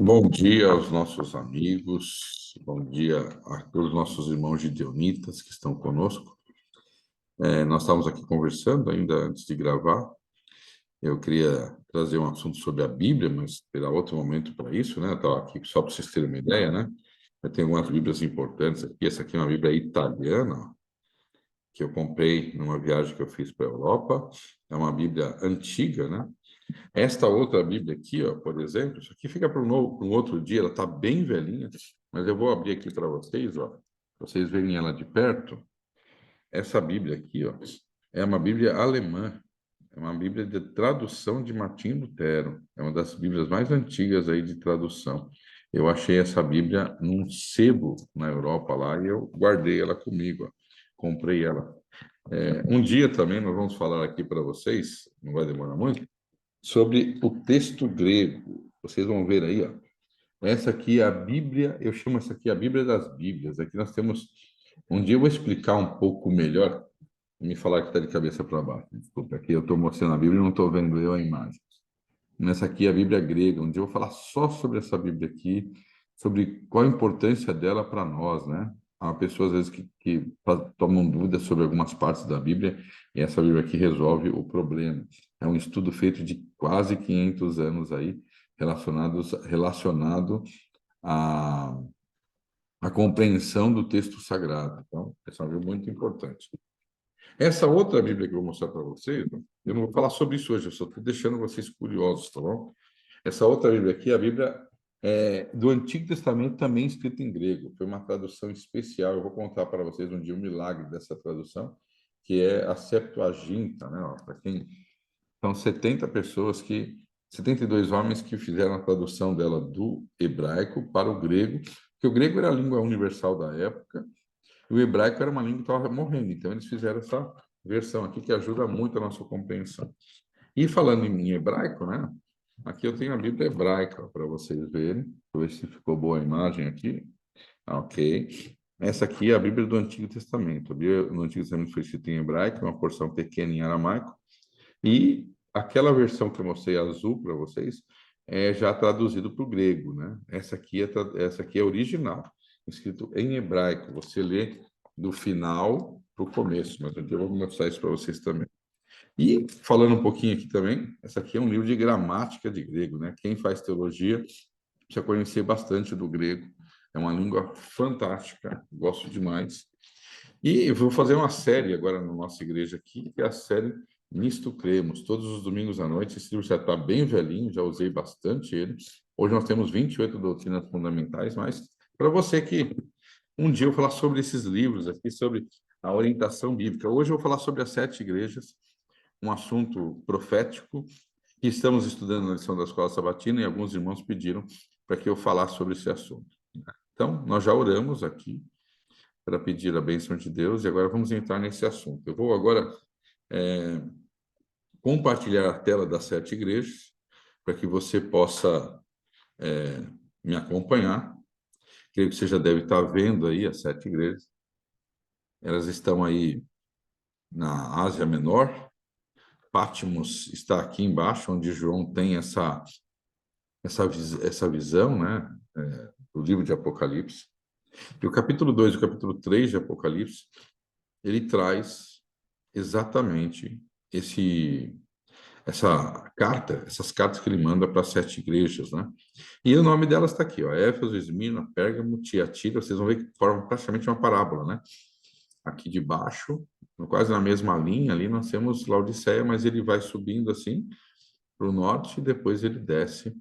Bom dia aos nossos amigos, bom dia a todos os nossos irmãos gideonitas que estão conosco. Nós estávamos aqui conversando ainda antes de gravar. Eu queria trazer um assunto sobre a Bíblia, mas terá outro momento para isso, né? Eu estava aqui só para vocês terem uma ideia, né? Eu tenho algumas Bíblias importantes aqui. Essa aqui é uma Bíblia italiana, ó, que eu comprei numa viagem que eu fiz para a Europa. É uma Bíblia antiga, né? Esta outra Bíblia aqui, ó, por exemplo, isso aqui fica para um outro dia, ela está bem velhinha, mas eu vou abrir aqui para vocês, ó, pra vocês verem ela de perto. Essa Bíblia aqui, ó, é uma Bíblia alemã, é uma Bíblia de tradução de Martim Lutero, é uma das Bíblias mais antigas aí de tradução. Eu achei essa Bíblia num sebo na Europa lá e eu guardei ela comigo, ó. Comprei ela. Um dia também nós vamos falar aqui para vocês, não vai demorar muito, sobre o texto grego. Vocês vão ver aí, ó. Essa aqui é a Bíblia, eu chamo essa aqui a Bíblia das Bíblias. Aqui nós temos. Um dia eu vou explicar um pouco melhor, me falar que está de cabeça para baixo. Desculpa, aqui eu estou mostrando a Bíblia e não estou vendo eu a imagem. Nessa aqui é a Bíblia grega. Um dia eu vou falar só sobre essa Bíblia aqui, sobre qual a importância dela para nós, né? Há pessoas, às vezes, que tomam dúvidas sobre algumas partes da Bíblia, e essa Bíblia aqui resolve o problema. É um estudo feito de quase 500 anos aí, relacionado à, à compreensão do texto sagrado. Então, essa é uma Bíblia muito importante. Essa outra Bíblia que eu vou mostrar para vocês, eu não vou falar sobre isso hoje, eu só estou deixando vocês curiosos, tá bom? Essa outra Bíblia aqui, a Bíblia do Antigo Testamento, também escrita em grego. Foi uma tradução especial. Eu vou contar para vocês um dia o milagre dessa tradução, que é a Septuaginta, né? Para quem são 70 pessoas 72 homens que fizeram a tradução dela do hebraico para o grego, porque o grego era a língua universal da época, e o hebraico era uma língua que estava morrendo. Então eles fizeram essa versão aqui que ajuda muito a nossa compreensão. E falando em hebraico, né? Aqui eu tenho a Bíblia hebraica para vocês verem. Deixa eu ver se ficou boa a imagem aqui. Ok. Essa aqui é a Bíblia do Antigo Testamento. A Bíblia do Antigo Testamento foi escrita em hebraico, uma porção pequena em aramaico. E aquela versão que eu mostrei azul para vocês é já traduzido para o grego, né? Essa aqui é original, escrito em hebraico. Você lê do final para o começo, mas eu vou mostrar isso para vocês também. E falando um pouquinho aqui também, essa aqui é um livro de gramática de grego, né? Quem faz teologia precisa conhecer bastante do grego. É uma língua fantástica, gosto demais. E vou fazer uma série agora na nossa igreja aqui, que é a série Nisto Cremos, todos os domingos à noite. Esse livro já está bem velhinho, já usei bastante ele. Hoje nós temos 28 doutrinas fundamentais, mas para você que um dia eu vou falar sobre esses livros aqui, sobre a orientação bíblica. Hoje eu vou falar sobre as 7 igrejas, um assunto profético que estamos estudando na lição da Escola Sabatina e alguns irmãos pediram para que eu falasse sobre esse assunto. Então, nós já oramos aqui para pedir a bênção de Deus e agora vamos entrar nesse assunto. Eu vou agora compartilhar a tela das 7 igrejas para que você possa me acompanhar. Creio que você já deve estar vendo aí as 7 igrejas. Elas estão aí na Ásia Menor. Patmos está aqui embaixo, onde João tem essa visão, né, do livro de Apocalipse. E o capítulo 2 e o capítulo 3 de Apocalipse, ele traz exatamente essas cartas que ele manda para as 7 igrejas, né? E o nome delas está aqui, ó, Éfeso, Esmirna, Pérgamo, Tiatira. Vocês vão ver que forma praticamente uma parábola, né? Aqui de baixo, quase na mesma linha, ali nós temos Laodiceia, mas ele vai subindo assim para o norte e depois ele desce.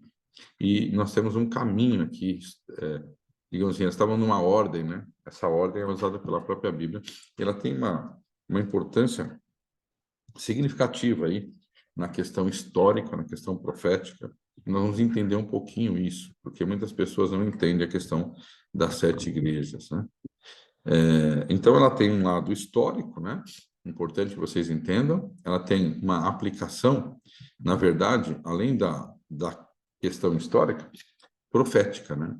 E nós temos um caminho aqui, digamos assim, elas estavam numa ordem, né? Essa ordem é usada pela própria Bíblia. E ela tem uma importância significativa aí na questão histórica, na questão profética. Nós vamos entender um pouquinho isso, porque muitas pessoas não entendem a questão das 7 igrejas, né? Então, ela tem um lado histórico, né? Importante que vocês entendam. Ela tem uma aplicação, na verdade, além da questão histórica, profética, né?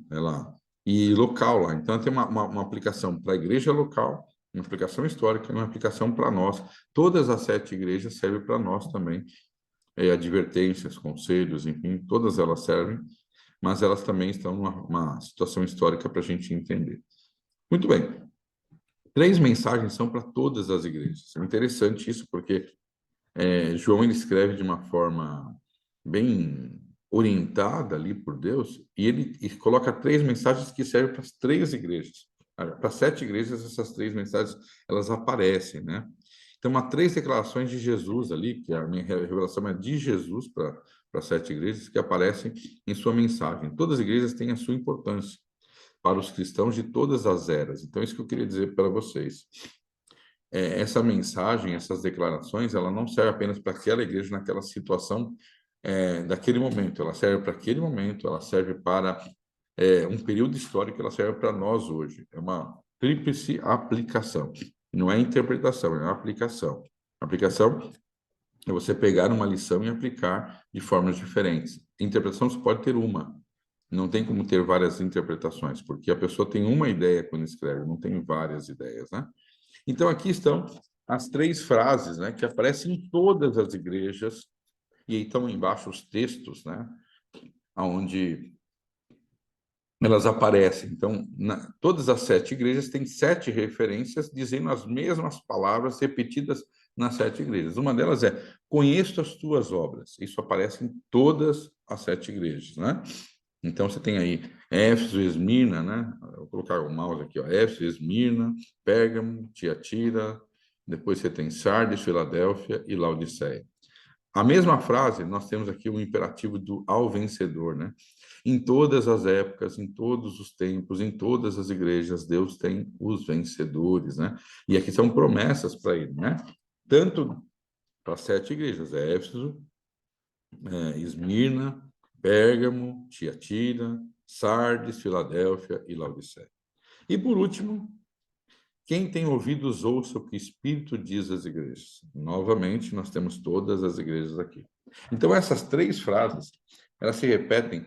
E local lá. Então, ela tem uma aplicação para a igreja local, uma aplicação histórica e uma aplicação para nós. Todas as 7 igrejas servem para nós também. Advertências, conselhos, enfim, todas elas servem. mas elas também estão numa situação histórica para a gente entender. Muito bem. 3 mensagens são para todas as igrejas. É interessante isso, porque João ele escreve de uma forma bem orientada ali por Deus, e ele coloca 3 mensagens que servem para as 3 igrejas. Para 7 igrejas, essas 3 mensagens elas aparecem, né? Então, há 3 declarações de Jesus ali, que a minha revelação é de Jesus para 7 igrejas, que aparecem em sua mensagem. Todas as igrejas têm a sua importância para os cristãos de todas as eras. Então, isso que eu queria dizer para vocês. Essa mensagem, essas declarações, ela não serve apenas para aquela igreja naquela situação daquele momento, ela serve para aquele momento, ela serve para um período histórico, ela serve para nós hoje. É uma tríplice aplicação. Não é interpretação, é uma aplicação. Aplicação é você pegar uma lição e aplicar de formas diferentes. Interpretação você pode ter uma, não tem como ter várias interpretações, porque a pessoa tem uma ideia quando escreve, não tem várias ideias, né? Então, aqui estão as 3 frases, né, que aparecem em todas as igrejas, e aí estão embaixo os textos, né, onde elas aparecem. Então, todas as 7 igrejas têm 7 referências dizendo as mesmas palavras repetidas nas 7 igrejas. Uma delas é: conheço as tuas obras. Isso aparece em todas as 7 igrejas, né? Então, você tem aí Éfeso, Esmirna, né? Vou colocar o mouse aqui, ó. Éfeso, Esmirna, Pérgamo, Tiatira, depois você tem Sardes, Filadélfia e Laodiceia. A mesma frase, nós temos aqui o imperativo do ao vencedor, né? Em todas as épocas, em todos os tempos, em todas as igrejas, Deus tem os vencedores, né? E aqui são promessas para ele, né? Tanto para 7 igrejas, Éfeso, Esmirna, Pérgamo, Tiatira, Sardes, Filadélfia e Laodiceia. E por último, quem tem ouvidos, ouça o que o Espírito diz às igrejas. Novamente, nós temos todas as igrejas aqui. Então, essas 3 frases, elas se repetem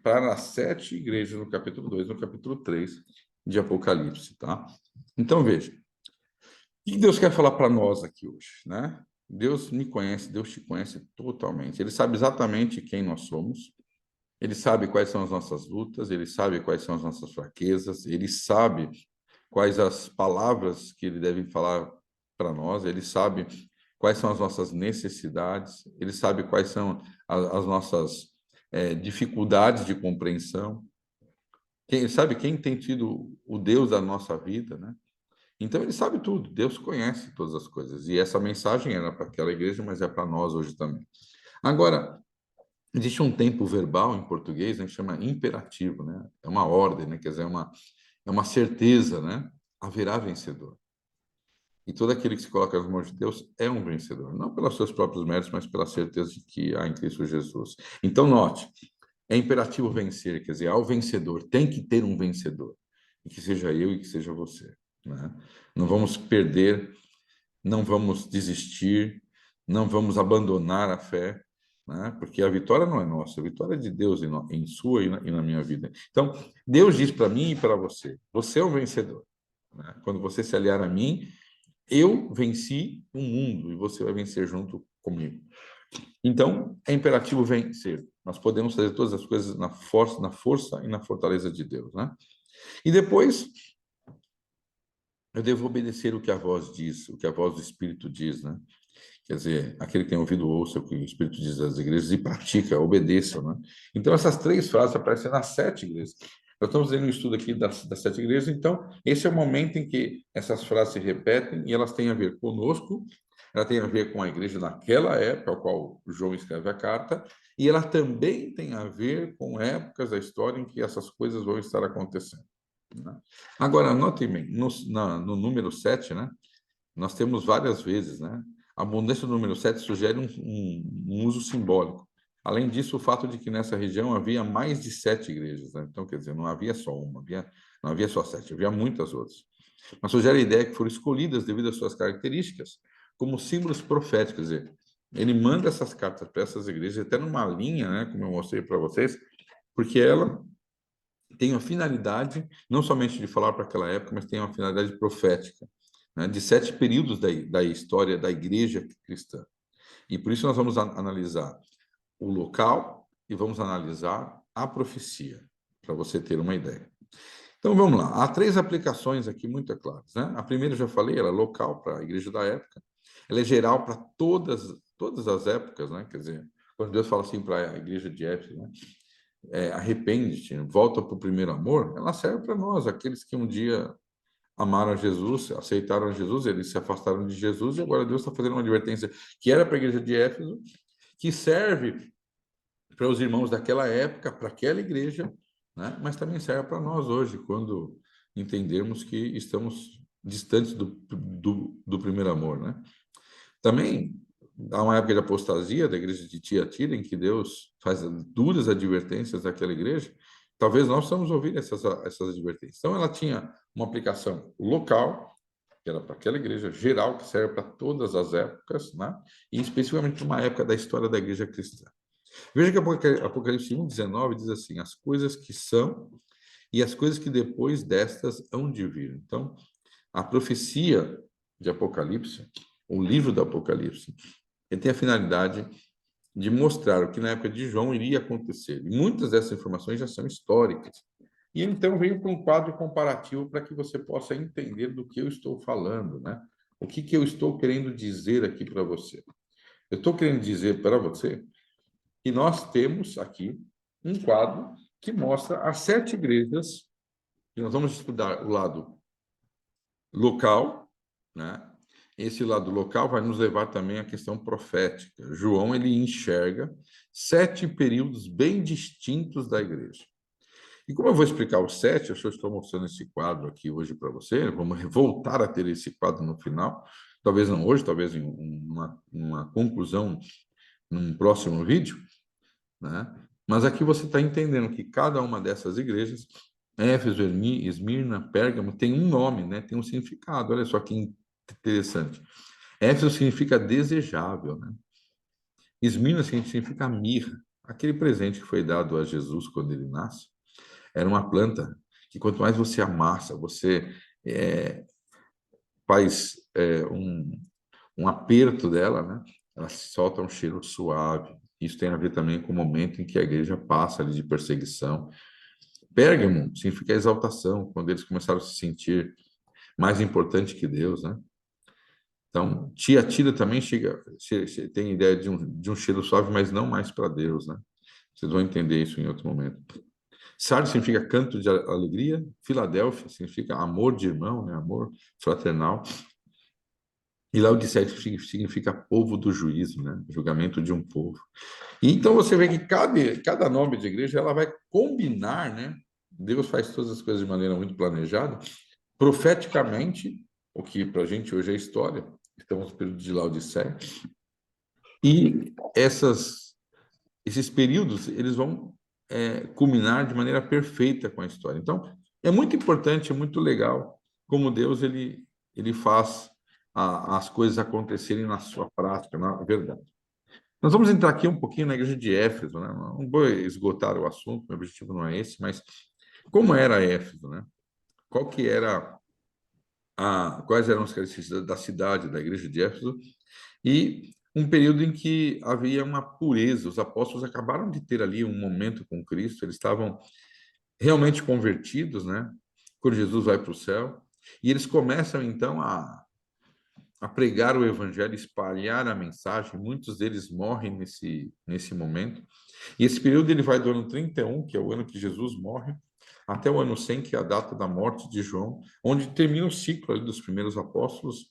para as 7 igrejas no capítulo 2, no capítulo 3 de Apocalipse, tá? Então, veja, o que Deus quer falar para nós aqui hoje, né? Deus me conhece, Deus te conhece totalmente. Ele sabe exatamente quem nós somos, ele sabe quais são as nossas lutas, ele sabe quais são as nossas fraquezas, ele sabe quais as palavras que ele deve falar para nós, ele sabe quais são as nossas necessidades, ele sabe quais são as nossas dificuldades de compreensão. Sabe quem tem tido o Deus da nossa vida, né? Então ele sabe tudo, Deus conhece todas as coisas. E essa mensagem era para aquela igreja, mas é para nós hoje também. Agora, existe um tempo verbal em português, né, que chama imperativo, né? É uma ordem, né? Quer dizer, é uma certeza, né? Haverá vencedor. E todo aquele que se coloca nas mãos de Deus é um vencedor, não pelos seus próprios méritos, mas pela certeza de que há em Cristo Jesus. Então, note, é imperativo vencer, quer dizer, ao vencedor, tem que ter um vencedor, e que seja eu e que seja você, né? Não vamos perder, não vamos desistir, não vamos abandonar a fé, né? Porque a vitória não é nossa, a vitória é de Deus em sua e na minha vida. Então, Deus diz para mim e para você: você é um vencedor, né? Quando você se aliar a mim, eu venci o mundo e você vai vencer junto comigo. Então, é imperativo vencer. Nós podemos fazer todas as coisas na força e na fortaleza de Deus, né? E depois, eu devo obedecer o que a voz diz, o que a voz do Espírito diz, né? Quer dizer, aquele que tem ouvido, ouça o que o Espírito diz às igrejas e pratica, obedeça, né? Então, essas 3 frases aparecem nas 7 igrejas. Nós estamos fazendo um estudo aqui das 7 igrejas, então, esse é o momento em que essas frases se repetem e elas têm a ver conosco, ela tem a ver com a igreja naquela época, ao qual João escreve a carta, e ela também tem a ver com épocas da história em que essas coisas vão estar acontecendo, né? Agora, notem bem, no número 7, né, nós temos várias vezes, né? A abundância do número 7 sugere um uso simbólico. Além disso, o fato de que nessa região havia mais de 7 igrejas, né? Então, quer dizer, não havia só uma, não havia só 7, havia muitas outras. Mas sugere a ideia que foram escolhidas devido às suas características como símbolos proféticos. Quer dizer, ele manda essas cartas para essas igrejas, até numa linha, né, como eu mostrei para vocês, porque ela tem a finalidade, não somente de falar para aquela época, mas tem uma finalidade profética, né, de 7 períodos da história da igreja cristã. E por isso nós vamos analisar o local e vamos analisar a profecia, para você ter uma ideia. Então, vamos lá. Há 3 aplicações aqui muito claras, né? A primeira, eu já falei, ela é local para a igreja da época. Ela é geral para todas as épocas, né? Quer dizer, quando Deus fala assim para a igreja de Éfeso, né? Arrepende-te, volta para o primeiro amor, ela serve para nós, aqueles que um dia amaram Jesus, aceitaram Jesus, eles se afastaram de Jesus, e agora Deus está fazendo uma advertência que era para a igreja de Éfeso, que serve para os irmãos daquela época, para aquela igreja, né? Mas também serve para nós hoje, quando entendermos que estamos distantes do primeiro amor, né? Também há uma época de apostasia da igreja de Tiatira, em que Deus faz duras advertências daquela igreja. Talvez nós possamos ouvir essas advertências. Então, ela tinha uma aplicação local, que era para aquela igreja geral, que serve para todas as épocas, né? E especificamente para uma época da história da igreja cristã. Veja que Apocalipse 1:19 diz assim: as coisas que são e as coisas que depois destas hão de vir. Então, a profecia de Apocalipse, o livro do Apocalipse, ele tem a finalidade de mostrar o que na época de João iria acontecer. E muitas dessas informações já são históricas. E então veio com um quadro comparativo para que você possa entender do que eu estou falando, né? O que eu estou querendo dizer aqui para você? Eu estou querendo dizer para você que nós temos aqui um quadro que mostra as 7 igrejas, e nós vamos estudar o lado local, né? Esse lado local vai nos levar também à questão profética. João, ele enxerga 7 períodos bem distintos da igreja. E como eu vou explicar os 7, eu só estou mostrando esse quadro aqui hoje para você, vamos voltar a ter esse quadro no final, talvez não hoje, talvez em uma conclusão num próximo vídeo, né? Mas aqui você está entendendo que cada uma dessas igrejas, Éfeso, Esmirna, Pérgamo, tem um nome, né? Tem um significado. Olha só que interessante. Éfeso significa desejável, né? Esmirna significa mirra. Aquele presente que foi dado a Jesus quando ele nasce era uma planta que quanto mais você amassa, você faz um aperto dela, né? Ela solta um cheiro suave. Isso tem a ver também com o momento em que a igreja passa ali de perseguição. Pérgamo significa exaltação, quando eles começaram a se sentir mais importante que Deus, né? Então, Tiatira também tem ideia de um cheiro suave, mas não mais para Deus, né? Vocês vão entender isso em outro momento. Sardes significa canto de alegria. Filadélfia significa amor de irmão, né? Amor fraternal. E Laodiceia significa povo do juízo, né? Julgamento de um povo. E então você vê que cada nome de igreja ela vai combinar, né? Deus faz todas as coisas de maneira muito planejada, profeticamente, o que para a gente hoje é história, estamos no período de Laodiceia, e esses períodos eles vão culminar de maneira perfeita com a história. Então, é muito importante, é muito legal como Deus ele faz as coisas acontecerem na sua prática, na verdade. Nós vamos entrar aqui um pouquinho na igreja de Éfeso, né? Não vou esgotar o assunto, meu objetivo não é esse, mas como era Éfeso, né? Qual que era quais eram as características da cidade, da igreja de Éfeso, e um período em que havia uma pureza. Os apóstolos acabaram de ter ali um momento com Cristo, eles estavam realmente convertidos, né? Quando Jesus vai para o céu, e eles começam então a pregar o evangelho, espalhar a mensagem. Muitos deles morrem nesse momento. E esse período ele vai do ano 31, que é o ano que Jesus morre, até o ano 100, que é a data da morte de João, onde termina o ciclo ali dos primeiros apóstolos.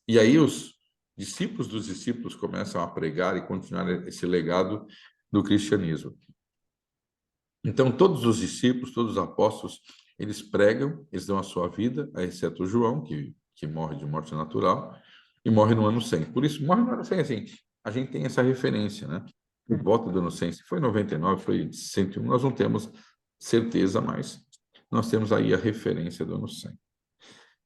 E aí os discípulos dos discípulos começam a pregar e continuar esse legado do cristianismo. Então, todos os discípulos, todos os apóstolos, eles pregam, eles dão a sua vida, exceto João, que morre de morte natural, e morre no ano 100. Por isso, morre no ano 100, assim, a gente tem essa referência, né? Por volta do ano 100, se foi 99, foi 101, nós não temos certeza, mas nós temos aí a referência do ano 100.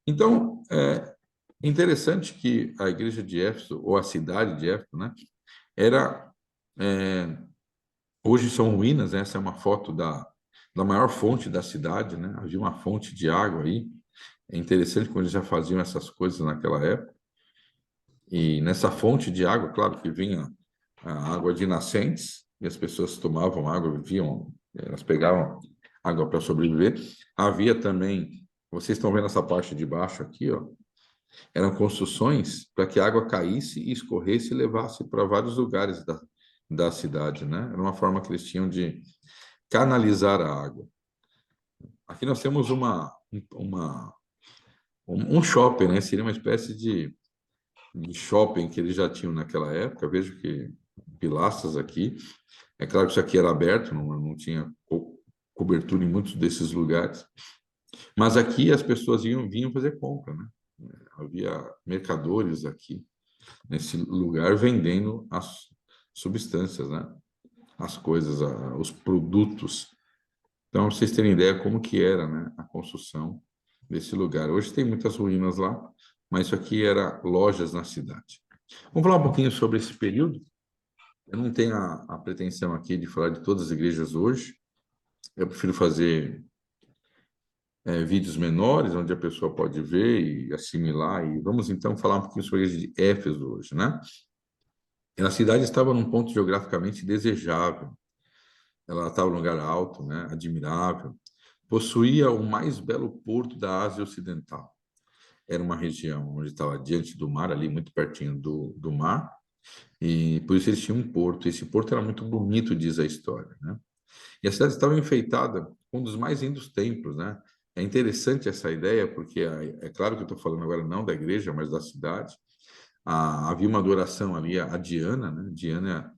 Então, é interessante que a igreja de Éfeso, ou a cidade de Éfeso, né, era... hoje são ruínas, né? Essa é uma foto da maior fonte da cidade, né? Havia uma fonte de água aí. É interessante como eles já faziam essas coisas naquela época. E nessa fonte de água, claro que vinha a água de nascentes, e as pessoas tomavam água, viviam elas pegavam água para sobreviver. Havia também, vocês estão vendo essa parte de baixo aqui, ó, eram construções para que a água caísse e escorresse e levasse para vários lugares da cidade, né? Era uma forma que eles tinham de canalizar a água. Aqui nós temos um shopping, né? Seria uma espécie de shopping que eles já tinham naquela época. Vejo que pilastras aqui. É claro que isso aqui era aberto, não tinha cobertura em muitos desses lugares. Mas aqui as pessoas vinham fazer compra, né? Havia mercadores aqui nesse lugar vendendo as substâncias, né? As coisas, os produtos. Então, vocês terem ideia como que era, né, a construção desse lugar. Hoje tem muitas ruínas lá, mas isso aqui era lojas na cidade. Vamos falar um pouquinho sobre esse período. Eu não tenho a pretensão aqui de falar de todas as igrejas hoje. Eu prefiro fazer vídeos menores, onde a pessoa pode ver e assimilar. E vamos então falar um pouquinho sobre a igreja de Éfeso hoje, né? A cidade estava num ponto geograficamente desejável. Ela estava num lugar alto, né? Admirável. Possuía o mais belo porto da Ásia Ocidental. Era uma região onde estava diante do mar, ali muito pertinho do mar, e por isso eles tinham um porto. Esse porto era muito bonito, diz a história, né? E a cidade estava enfeitada com um dos mais lindos templos, né? É interessante essa ideia, porque é claro que eu estou falando agora não da igreja, mas da cidade. Havia uma adoração ali a Diana, né? Diana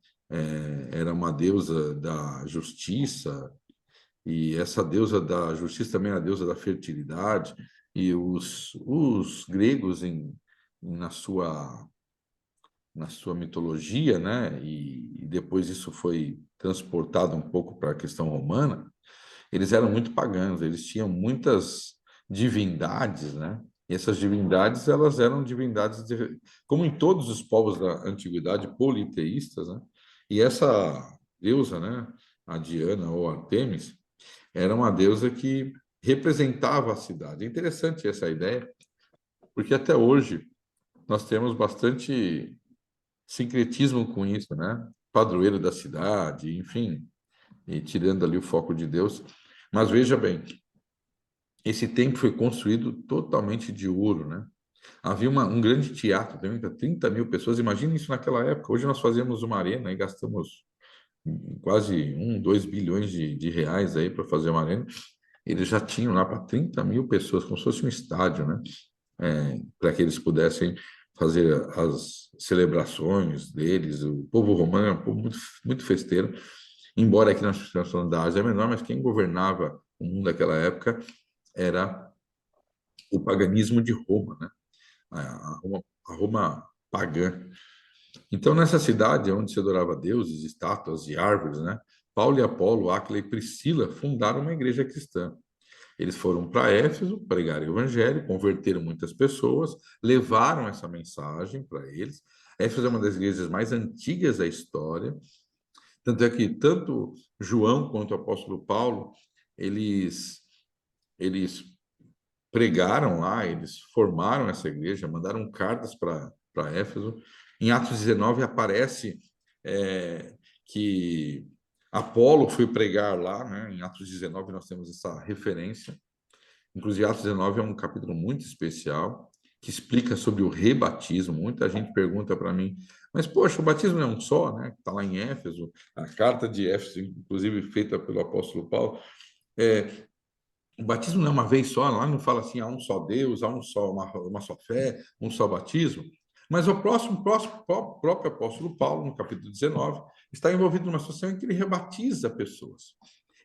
era uma deusa da justiça, e essa deusa da justiça também era a deusa da fertilidade, e os gregos, na sua, na sua mitologia, né? E depois isso foi transportado um pouco para a questão romana, eles eram muito pagãos, eles tinham muitas divindades, né? E essas divindades, elas eram divindades, como em todos os povos da antiguidade, politeístas, né? E essa deusa, né? A Diana ou Artemis, era uma deusa que representava a cidade. É interessante essa ideia, porque até hoje nós temos bastante sincretismo com isso, né? Padroeiro da cidade, enfim, e tirando ali o foco de Deus. Mas veja bem, esse templo foi construído totalmente de ouro, né? Havia um grande teatro também para 30 mil pessoas. Imagina isso naquela época. Hoje nós fazemos uma arena e gastamos quase 2 bilhões de reais aí para fazer uma arena. Eles já tinham lá para 30 mil pessoas, como se fosse um estádio, né? Para que eles pudessem fazer as celebrações deles. O povo romano é um povo muito, muito festeiro, embora aqui nós estamos falando da Ásia menor, mas quem governava o mundo naquela época era o paganismo de Roma, né? A Roma pagã. Então, nessa cidade onde se adorava deuses, estátuas e árvores, né? Paulo e Apolo, Áquila e Priscila fundaram uma igreja cristã. Eles foram para Éfeso, pregaram o evangelho, converteram muitas pessoas, levaram essa mensagem para eles. Éfeso é uma das igrejas mais antigas da história, tanto é que tanto João quanto o apóstolo Paulo, eles pregaram lá, eles formaram essa igreja, mandaram cartas para Éfeso. Em Atos 19 aparece que Apolo foi pregar lá, né? Em Atos 19 nós temos essa referência. Inclusive, Atos 19 é um capítulo muito especial, que explica sobre o rebatismo. Muita gente pergunta para mim, mas, poxa, o batismo não é um só, né? Está lá em Éfeso, a carta de Éfeso, inclusive feita pelo apóstolo Paulo. O batismo não é uma vez só, lá não fala assim, há um só Deus, há uma só fé, um só batismo. Mas o próprio apóstolo Paulo, no capítulo 19, está envolvido numa situação em que ele rebatiza pessoas.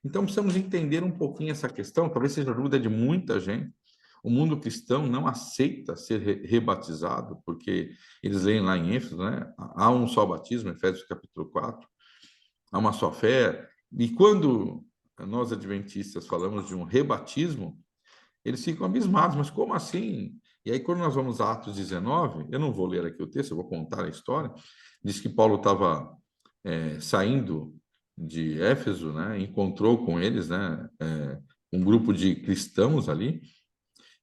Então, precisamos entender um pouquinho essa questão, talvez seja a dúvida de muita gente. O mundo cristão não aceita ser rebatizado, porque eles leem lá em Éfeso, né? Há um só batismo, Efésios capítulo 4, há uma só fé. E quando nós adventistas falamos de um rebatismo, eles ficam abismados, mas como assim? E aí, quando nós vamos a Atos 19, eu não vou ler aqui o texto, eu vou contar a história, diz que Paulo estava saindo de Éfeso, né, encontrou com eles, né, um grupo de cristãos ali,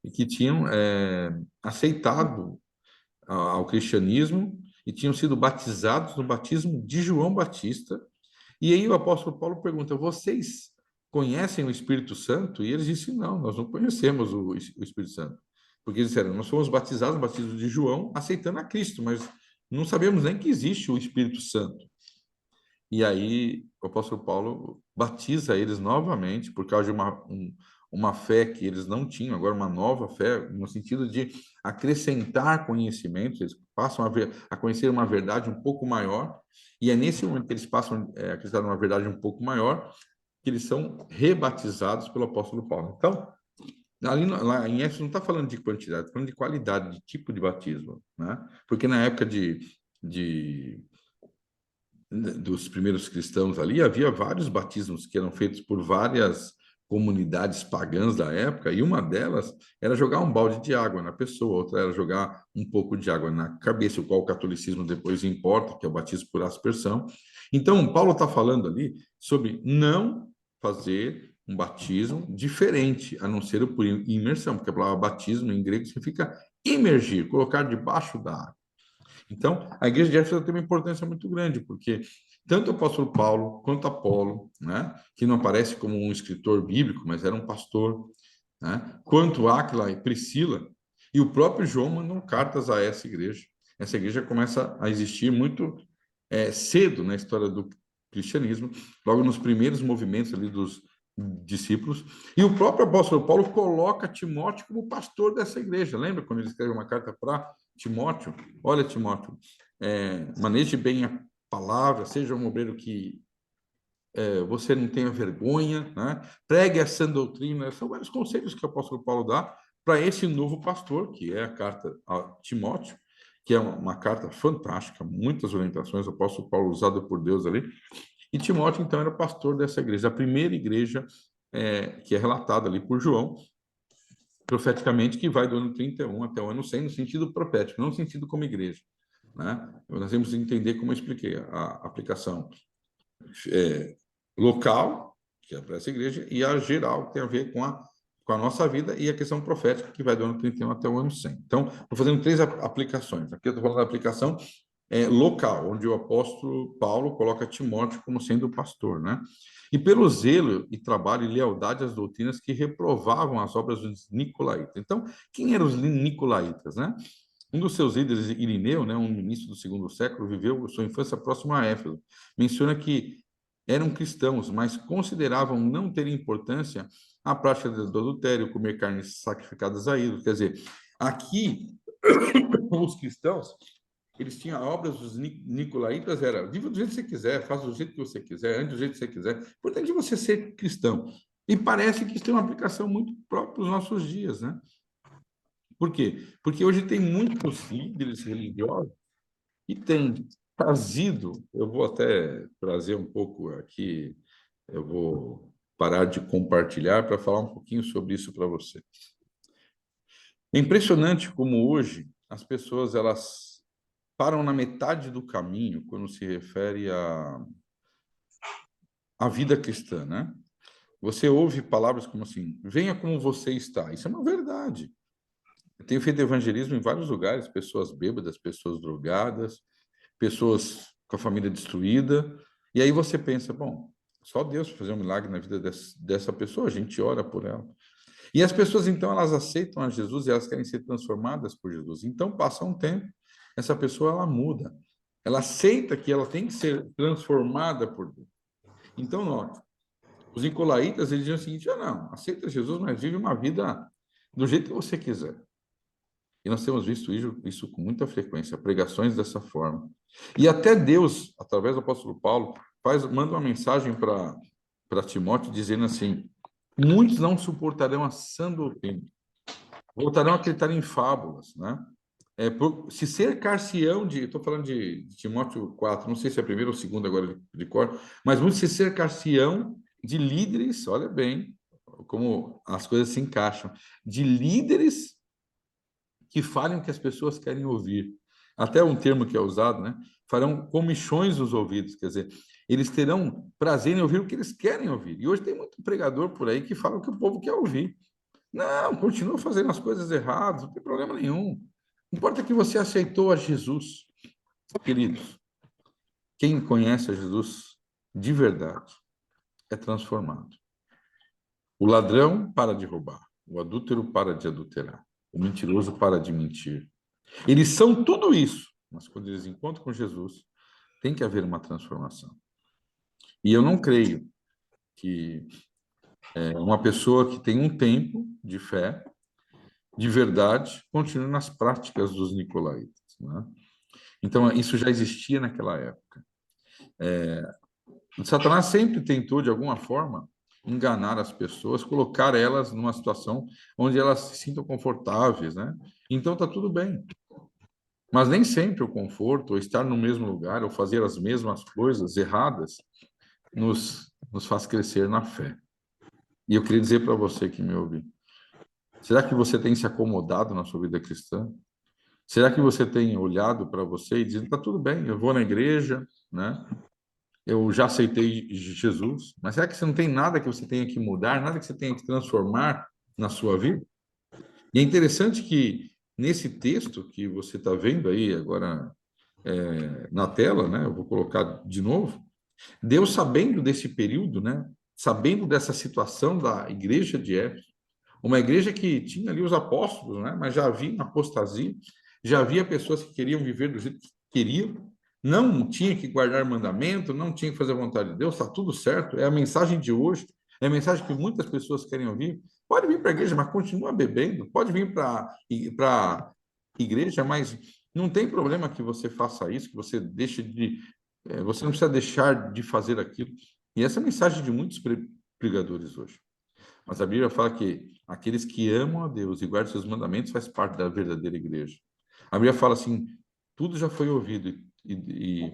e que tinham aceitado ao cristianismo e tinham sido batizados no batismo de João Batista. E aí o apóstolo Paulo pergunta: vocês conhecem o Espírito Santo? E eles disseram, não, nós não conhecemos o Espírito Santo. Porque eles disseram, nós fomos batizados no batismo de João, aceitando a Cristo, mas não sabemos nem que existe o Espírito Santo. E aí o apóstolo Paulo batiza eles novamente por causa de uma fé que eles não tinham, agora uma nova fé, no sentido de acrescentar conhecimentos, eles passam a conhecer uma verdade um pouco maior, e é nesse momento que eles passam a acreditar numa verdade um pouco maior, que eles são rebatizados pelo apóstolo Paulo. Então, ali lá em Éfeso não está falando de quantidade, está falando de qualidade, de tipo de batismo, né? Porque na época de dos primeiros cristãos ali, havia vários batismos que eram feitos por várias comunidades pagãs da época, e uma delas era jogar um balde de água na pessoa, outra era jogar um pouco de água na cabeça, o qual o catolicismo depois importa, que é o batismo por aspersão. Então, Paulo está falando ali sobre não fazer um batismo diferente, a não ser o por imersão, porque a palavra batismo em grego significa imergir, colocar debaixo da água. Então, a igreja de Éfeso tem uma importância muito grande, porque tanto o apóstolo Paulo quanto Apolo, né, que não aparece como um escritor bíblico, mas era um pastor, né, quanto Áquila e Priscila, e o próprio João mandam cartas a essa igreja. Essa igreja começa a existir muito cedo na história do cristianismo, logo nos primeiros movimentos ali dos discípulos, e o próprio apóstolo Paulo coloca Timóteo como pastor dessa igreja. Lembra quando ele escreve uma carta para Timóteo? Olha, Timóteo, maneje bem a palavra, seja um obreiro que você não tenha vergonha, né? Pregue a sã doutrina. São vários conselhos que o apóstolo Paulo dá para esse novo pastor, que é a carta a Timóteo, que é uma carta fantástica, muitas orientações, o apóstolo Paulo usado por Deus ali. E Timóteo, então, era pastor dessa igreja, a primeira igreja que é relatada ali por João, profeticamente, que vai do ano 31 até o ano 100, no sentido profético, não no sentido como igreja. Né? Nós temos que entender, como eu expliquei, a aplicação local, que é para essa igreja, e a geral, que tem a ver com a nossa vida, e a questão profética, que vai do ano 31 até o ano 100. Então, estou fazendo três aplicações. Aqui eu estou falando da aplicação local, onde o apóstolo Paulo coloca Timóteo como sendo o pastor, né? E pelo zelo e trabalho e lealdade às doutrinas que reprovavam as obras dos nicolaítas. Então, quem eram os nicolaítas, né? Um dos seus líderes, Irineu, né, um ministro do segundo século, viveu sua infância próxima a Éfeso. Menciona que eram cristãos, mas consideravam não ter importância a prática do adultério, comer carnes sacrificadas a ídolos. Quer dizer, aqui, os cristãos, eles tinham obras dos nicolaítas, era viva do jeito que você quiser, faça do jeito que você quiser, ande do jeito que você quiser. O importante é você ser cristão. E parece que isso tem uma aplicação muito própria para os nossos dias, né? Por quê? Porque hoje tem muitos líderes religiosos que têm trazido, eu vou até trazer um pouco aqui, eu vou parar de compartilhar para falar um pouquinho sobre isso para você. É impressionante como hoje as pessoas elas param na metade do caminho quando se refere à vida cristã, né? Você ouve palavras como assim, venha como você está. Isso é uma verdade. Eu tenho feito evangelismo em vários lugares, pessoas bêbadas, pessoas drogadas, pessoas com a família destruída. E aí você pensa, bom, só Deus para fazer um milagre na vida dessa pessoa, a gente ora por ela. E as pessoas, então, elas aceitam a Jesus e elas querem ser transformadas por Jesus. Então, passa um tempo, essa pessoa, ela muda. Ela aceita que ela tem que ser transformada por Deus. Então, note, os nicolaítas, eles diziam o seguinte, não, aceita Jesus, mas vive uma vida do jeito que você quiser. E nós temos visto isso com muita frequência, pregações dessa forma. E até Deus, através do apóstolo Paulo, manda uma mensagem para Timóteo dizendo assim: muitos não suportarão a sã doutrina, voltarão a acreditar em fábulas, né? Se cercar-se-ão estou falando de Timóteo 4, não sei se é a primeira ou segunda agora de cor, mas muitos se cercar-se-ão de líderes, olha bem como as coisas se encaixam, de líderes que falem o que as pessoas querem ouvir. Até um termo que é usado, né? Farão comichões nos ouvidos, quer dizer, eles terão prazer em ouvir o que eles querem ouvir. E hoje tem muito pregador por aí que fala o que o povo quer ouvir. Não, continua fazendo as coisas erradas, não tem problema nenhum. Importa que você aceitou a Jesus, queridos. Quem conhece a Jesus de verdade é transformado. O ladrão para de roubar, o adúltero para de adulterar, o mentiroso para de mentir. Eles são tudo isso, mas quando eles encontram com Jesus, tem que haver uma transformação. E eu não creio que uma pessoa que tem um tempo de fé, de verdade, continue nas práticas dos nicolaítas, né? Então, isso já existia naquela época. Satanás sempre tentou, de alguma forma, enganar as pessoas, colocar elas numa situação onde elas se sintam confortáveis, né? Então, está tudo bem. Mas nem sempre o conforto, ou estar no mesmo lugar, ou fazer as mesmas coisas erradas, nos faz crescer na fé. E eu queria dizer para você que me ouve, será que você tem se acomodado na sua vida cristã? Será que você tem olhado para você e dizendo, está tudo bem, eu vou na igreja, né? Eu já aceitei Jesus, mas será que você não tem nada que você tenha que mudar, nada que você tenha que transformar na sua vida? E é interessante que nesse texto que você está vendo aí agora na tela, né? Eu vou colocar de novo. Deus, sabendo desse período, né? Sabendo dessa situação da igreja de Éfeso, uma igreja que tinha ali os apóstolos, né? Mas já havia uma apostasia, já havia pessoas que queriam viver do jeito que queriam, não tinha que guardar mandamento, não tinha que fazer a vontade de Deus, está tudo certo. É a mensagem de hoje, é a mensagem que muitas pessoas querem ouvir. Pode vir para a igreja, mas continua bebendo. Pode vir para a igreja, mas não tem problema que você faça isso, que você deixe de. Você não precisa deixar de fazer aquilo. E essa é a mensagem de muitos pregadores hoje. Mas a Bíblia fala que aqueles que amam a Deus e guardam seus mandamentos faz parte da verdadeira igreja. A Bíblia fala assim: tudo já foi ouvido e,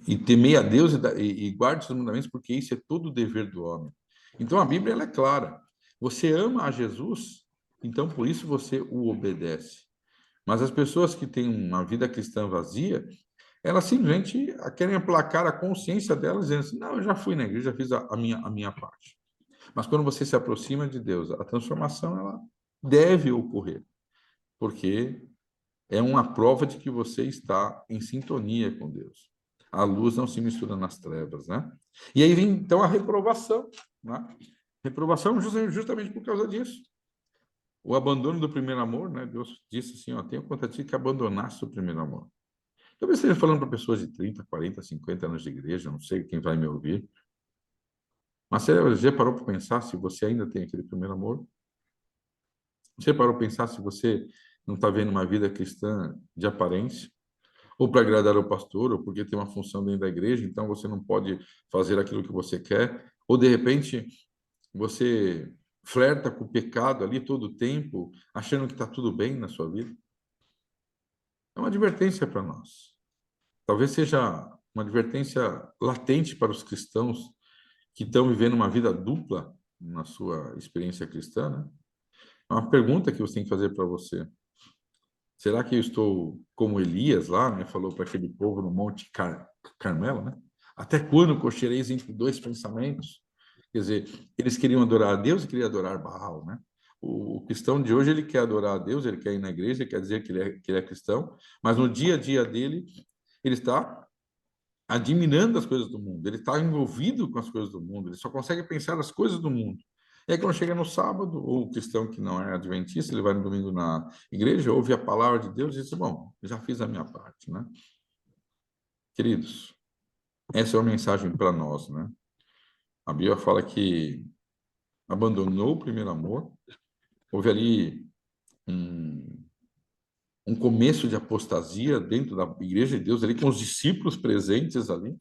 e temei a Deus e guarde seus mandamentos, porque isso é todo o dever do homem. Então a Bíblia ela é clara. Você ama a Jesus, então por isso você o obedece. Mas as pessoas que têm uma vida cristã vazia, elas simplesmente querem aplacar a consciência delas, dizendo assim: não, eu já fui na igreja, já fiz a minha parte. Mas quando você se aproxima de Deus, a transformação ela deve ocorrer, porque é uma prova de que você está em sintonia com Deus. A luz não se mistura nas trevas, né? E aí vem então a reprovação, né? Reprovação justamente por causa disso. O abandono do primeiro amor, né? Deus disse assim, ó, tenho contra ti que abandonaste o primeiro amor. Talvez esteja falando para pessoas de 30, 40, 50 anos de igreja, não sei quem vai me ouvir. Mas você já parou para pensar se você ainda tem aquele primeiro amor? Você parou para pensar se você não está vendo uma vida cristã de aparência? Ou para agradar o pastor, ou porque tem uma função dentro da igreja, então você não pode fazer aquilo que você quer? Ou, de repente, você flerta com o pecado ali todo o tempo, achando que está tudo bem na sua vida? É uma advertência para nós. Talvez seja uma advertência latente para os cristãos que estão vivendo uma vida dupla na sua experiência cristã, né? É uma pergunta que você tem que fazer para você. Será que eu estou como Elias lá, né? Falou para aquele povo no Monte Carmelo, né? Até quando cochereis entre dois pensamentos? Quer dizer, eles queriam adorar a Deus e queriam adorar Baal, né? O cristão de hoje, ele quer adorar a Deus, ele quer ir na igreja, ele quer dizer que ele é cristão, mas no dia a dia dele, ele está admirando as coisas do mundo, ele está envolvido com as coisas do mundo, ele só consegue pensar nas coisas do mundo. E aí, quando chega no sábado, ou o cristão que não é adventista, ele vai no domingo na igreja, ouve a palavra de Deus e diz: bom, já fiz a minha parte, né? Queridos, essa é uma mensagem para nós, né? A Bíblia fala que abandonou o primeiro amor, houve ali um, um começo de apostasia dentro da igreja de Deus, ali com os discípulos presentes ali.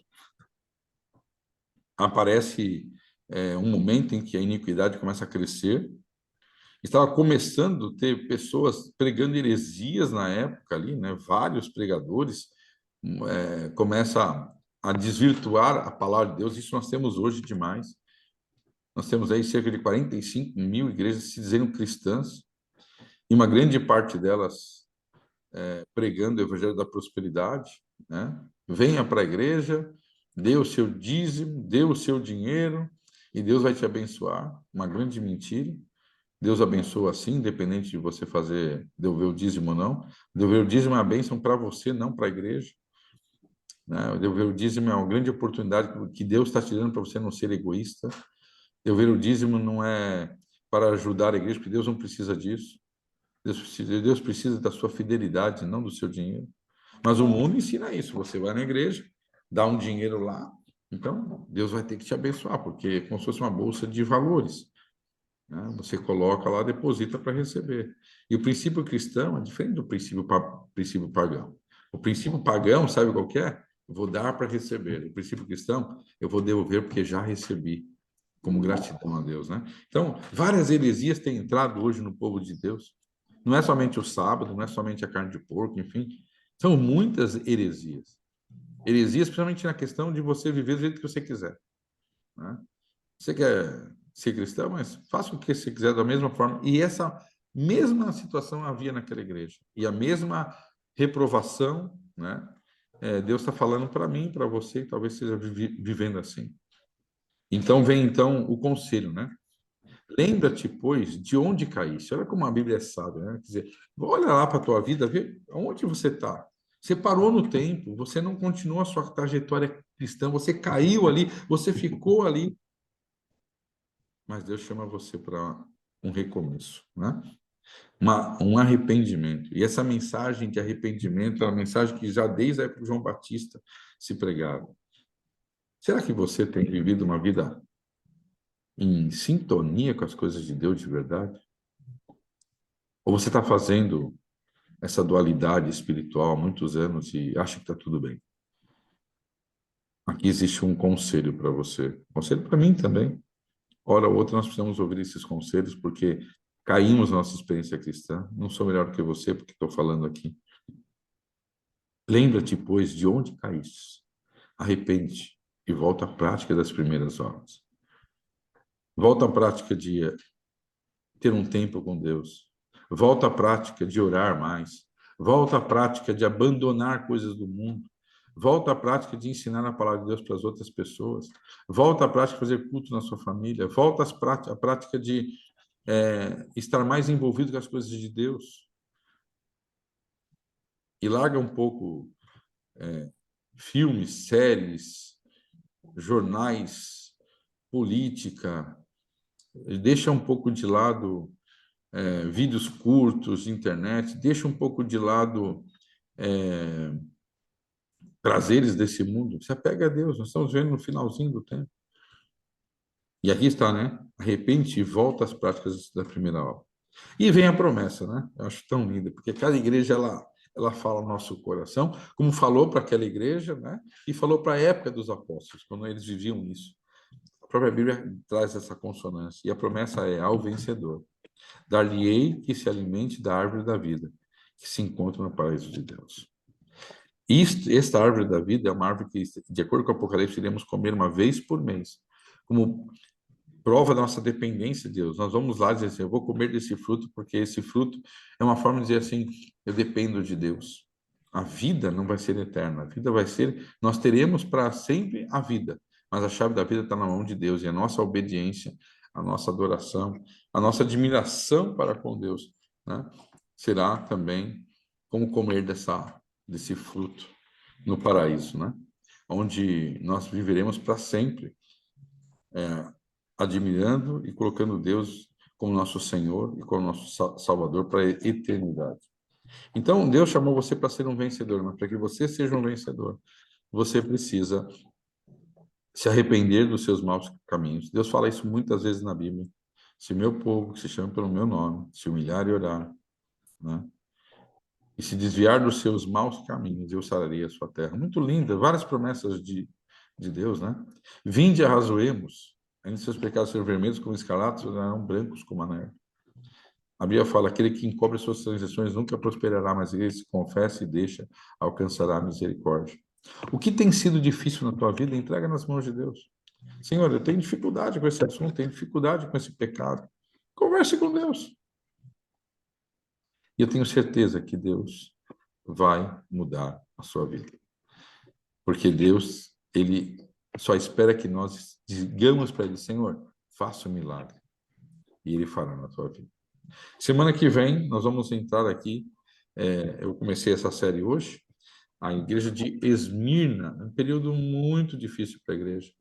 Aparece um momento em que a iniquidade começa a crescer. Estava começando a ter pessoas pregando heresias na época ali, né? Vários pregadores começa a desvirtuar a palavra de Deus. Isso nós temos hoje demais. Nós temos aí cerca de 45 mil igrejas se dizendo cristãs, e uma grande parte delas pregando o evangelho da prosperidade, né? Venha para a igreja, dê o seu dízimo, dê o seu dinheiro, e Deus vai te abençoar. Uma grande mentira. Deus abençoa assim, independente de você devolver o dízimo ou não. Devolver o dízimo é uma bênção para você, não para a igreja, né? Devolver o dízimo é uma grande oportunidade que Deus está te dando para você não ser egoísta. Eu ver o dízimo não é para ajudar a igreja, porque Deus não precisa disso. Deus precisa da sua fidelidade, não do seu dinheiro. Mas o mundo ensina isso. Você vai na igreja, dá um dinheiro lá, então Deus vai ter que te abençoar, porque é como se fosse uma bolsa de valores, né? Você coloca lá, deposita para receber. E o princípio cristão é diferente do princípio pagão. O princípio pagão, sabe qual que é? Eu vou dar para receber. O princípio cristão, eu vou devolver porque já recebi, como gratidão a Deus, né? Então, várias heresias têm entrado hoje no povo de Deus. Não é somente o sábado, não é somente a carne de porco, enfim. São muitas heresias. Heresias, principalmente na questão de você viver do jeito que você quiser, né? Você quer ser cristão, mas faça o que você quiser da mesma forma. E essa mesma situação havia naquela igreja. E a mesma reprovação, né? Deus está falando para mim, para você, que talvez esteja vivendo assim. Então vem então o conselho, né? Lembra-te, pois, de onde caíste. Olha como a Bíblia é sábia, né? Quer dizer, olha lá para a tua vida, vê onde você está. Você parou no tempo, você não continuou a sua trajetória cristã, você caiu ali, você ficou ali, mas Deus chama você para um recomeço, né? Um arrependimento. E essa mensagem de arrependimento é uma mensagem que já desde a época de João Batista se pregava. Será que você tem vivido uma vida em sintonia com as coisas de Deus de verdade? Ou você está fazendo essa dualidade espiritual há muitos anos e acha que está tudo bem? Aqui existe um conselho para você, conselho para mim também. Hora ou outra nós precisamos ouvir esses conselhos porque caímos na nossa experiência cristã. Não sou melhor que você porque estou falando aqui. Lembra-te, pois, de onde caíste. Arrepende e volta à prática das primeiras obras. Volta à prática de ter um tempo com Deus. Volta à prática de orar mais. Volta à prática de abandonar coisas do mundo. Volta à prática de ensinar a palavra de Deus para as outras pessoas. Volta à prática de fazer culto na sua família. Volta à prática de estar mais envolvido com as coisas de Deus. E larga um pouco filmes, séries, jornais, política. Deixa um pouco de lado vídeos curtos, internet. Deixa um pouco de lado prazeres desse mundo. Se apega a Deus. Nós estamos vendo no finalzinho do tempo. E aqui está, né? Arrepende e volta às práticas da primeira obra. E vem a promessa, né? Eu acho tão linda, porque cada igreja ela fala no nosso coração, como falou para aquela igreja, né? E falou para a época dos apóstolos, quando eles viviam isso. A própria Bíblia traz essa consonância. E a promessa é ao vencedor: dar-lhe-ei que se alimente da árvore da vida, que se encontra no paraíso de Deus. Esta árvore da vida é uma árvore que, de acordo com o Apocalipse, iremos comer uma vez por mês, como prova da nossa dependência de Deus. Nós vamos lá dizer assim: eu vou comer desse fruto, porque esse fruto é uma forma de dizer assim: eu dependo de Deus. A vida não vai ser eterna, a vida vai ser, nós teremos para sempre a vida, mas a chave da vida está na mão de Deus, e a nossa obediência, a nossa adoração, a nossa admiração para com Deus, né, será também como comer desse fruto no paraíso, né, onde nós viveremos para sempre, admirando e colocando Deus como nosso Senhor e como nosso Salvador para a eternidade. Então, Deus chamou você para ser um vencedor, mas para que você seja um vencedor, você precisa se arrepender dos seus maus caminhos. Deus fala isso muitas vezes na Bíblia. Se meu povo, que se chama pelo meu nome, se humilhar e orar, né, e se desviar dos seus maus caminhos, eu sararei a sua terra. Muito linda, várias promessas de Deus, né? Vinde, arrazoemos, ainda seus pecados serão vermelhos como escarlates, serão brancos como a neve. A Bíblia fala: aquele que encobre suas transgressões nunca prosperará, mas ele se confessa e deixa, alcançará a misericórdia. O que tem sido difícil na tua vida, entrega nas mãos de Deus. Senhor, eu tenho dificuldade com esse assunto, tenho dificuldade com esse pecado. Converse com Deus. E eu tenho certeza que Deus vai mudar a sua vida. Porque Deus, ele só espera que nós digamos para ele: Senhor, faça um milagre. E ele fará na tua vida. Semana que vem, nós vamos entrar aqui. Eu comecei essa série hoje, a igreja de Esmirna, um período muito difícil para a igreja.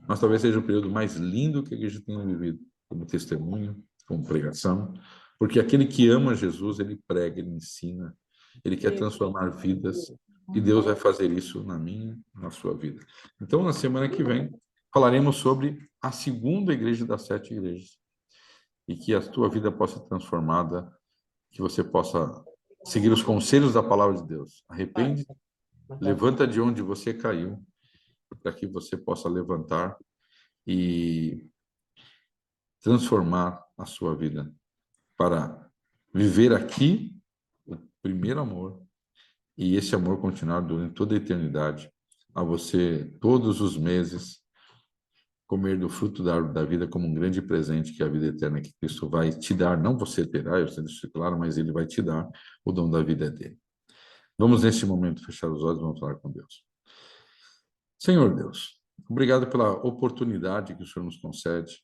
mas talvez seja o período mais lindo que a igreja tenha vivido, como testemunho, como pregação, porque aquele que ama Jesus, ele prega, ele ensina, ele quer transformar vidas, e Deus vai fazer isso na minha, na sua vida. Então, na semana que vem, falaremos sobre a segunda igreja das 7 igrejas, e que a tua vida possa ser transformada, que você possa seguir os conselhos da palavra de Deus. Arrepende, levanta de onde você caiu, para que você possa levantar e transformar a sua vida para viver aqui o primeiro amor e esse amor continuar durante toda a eternidade, a você todos os meses comer do fruto da árvore da vida como um grande presente, que é a vida eterna que Cristo vai te dar, não você terá, eu sei disso claro, mas ele vai te dar, o dom da vida dele. Vamos neste momento fechar os olhos e vamos falar com Deus. Senhor Deus, obrigado pela oportunidade que o Senhor nos concede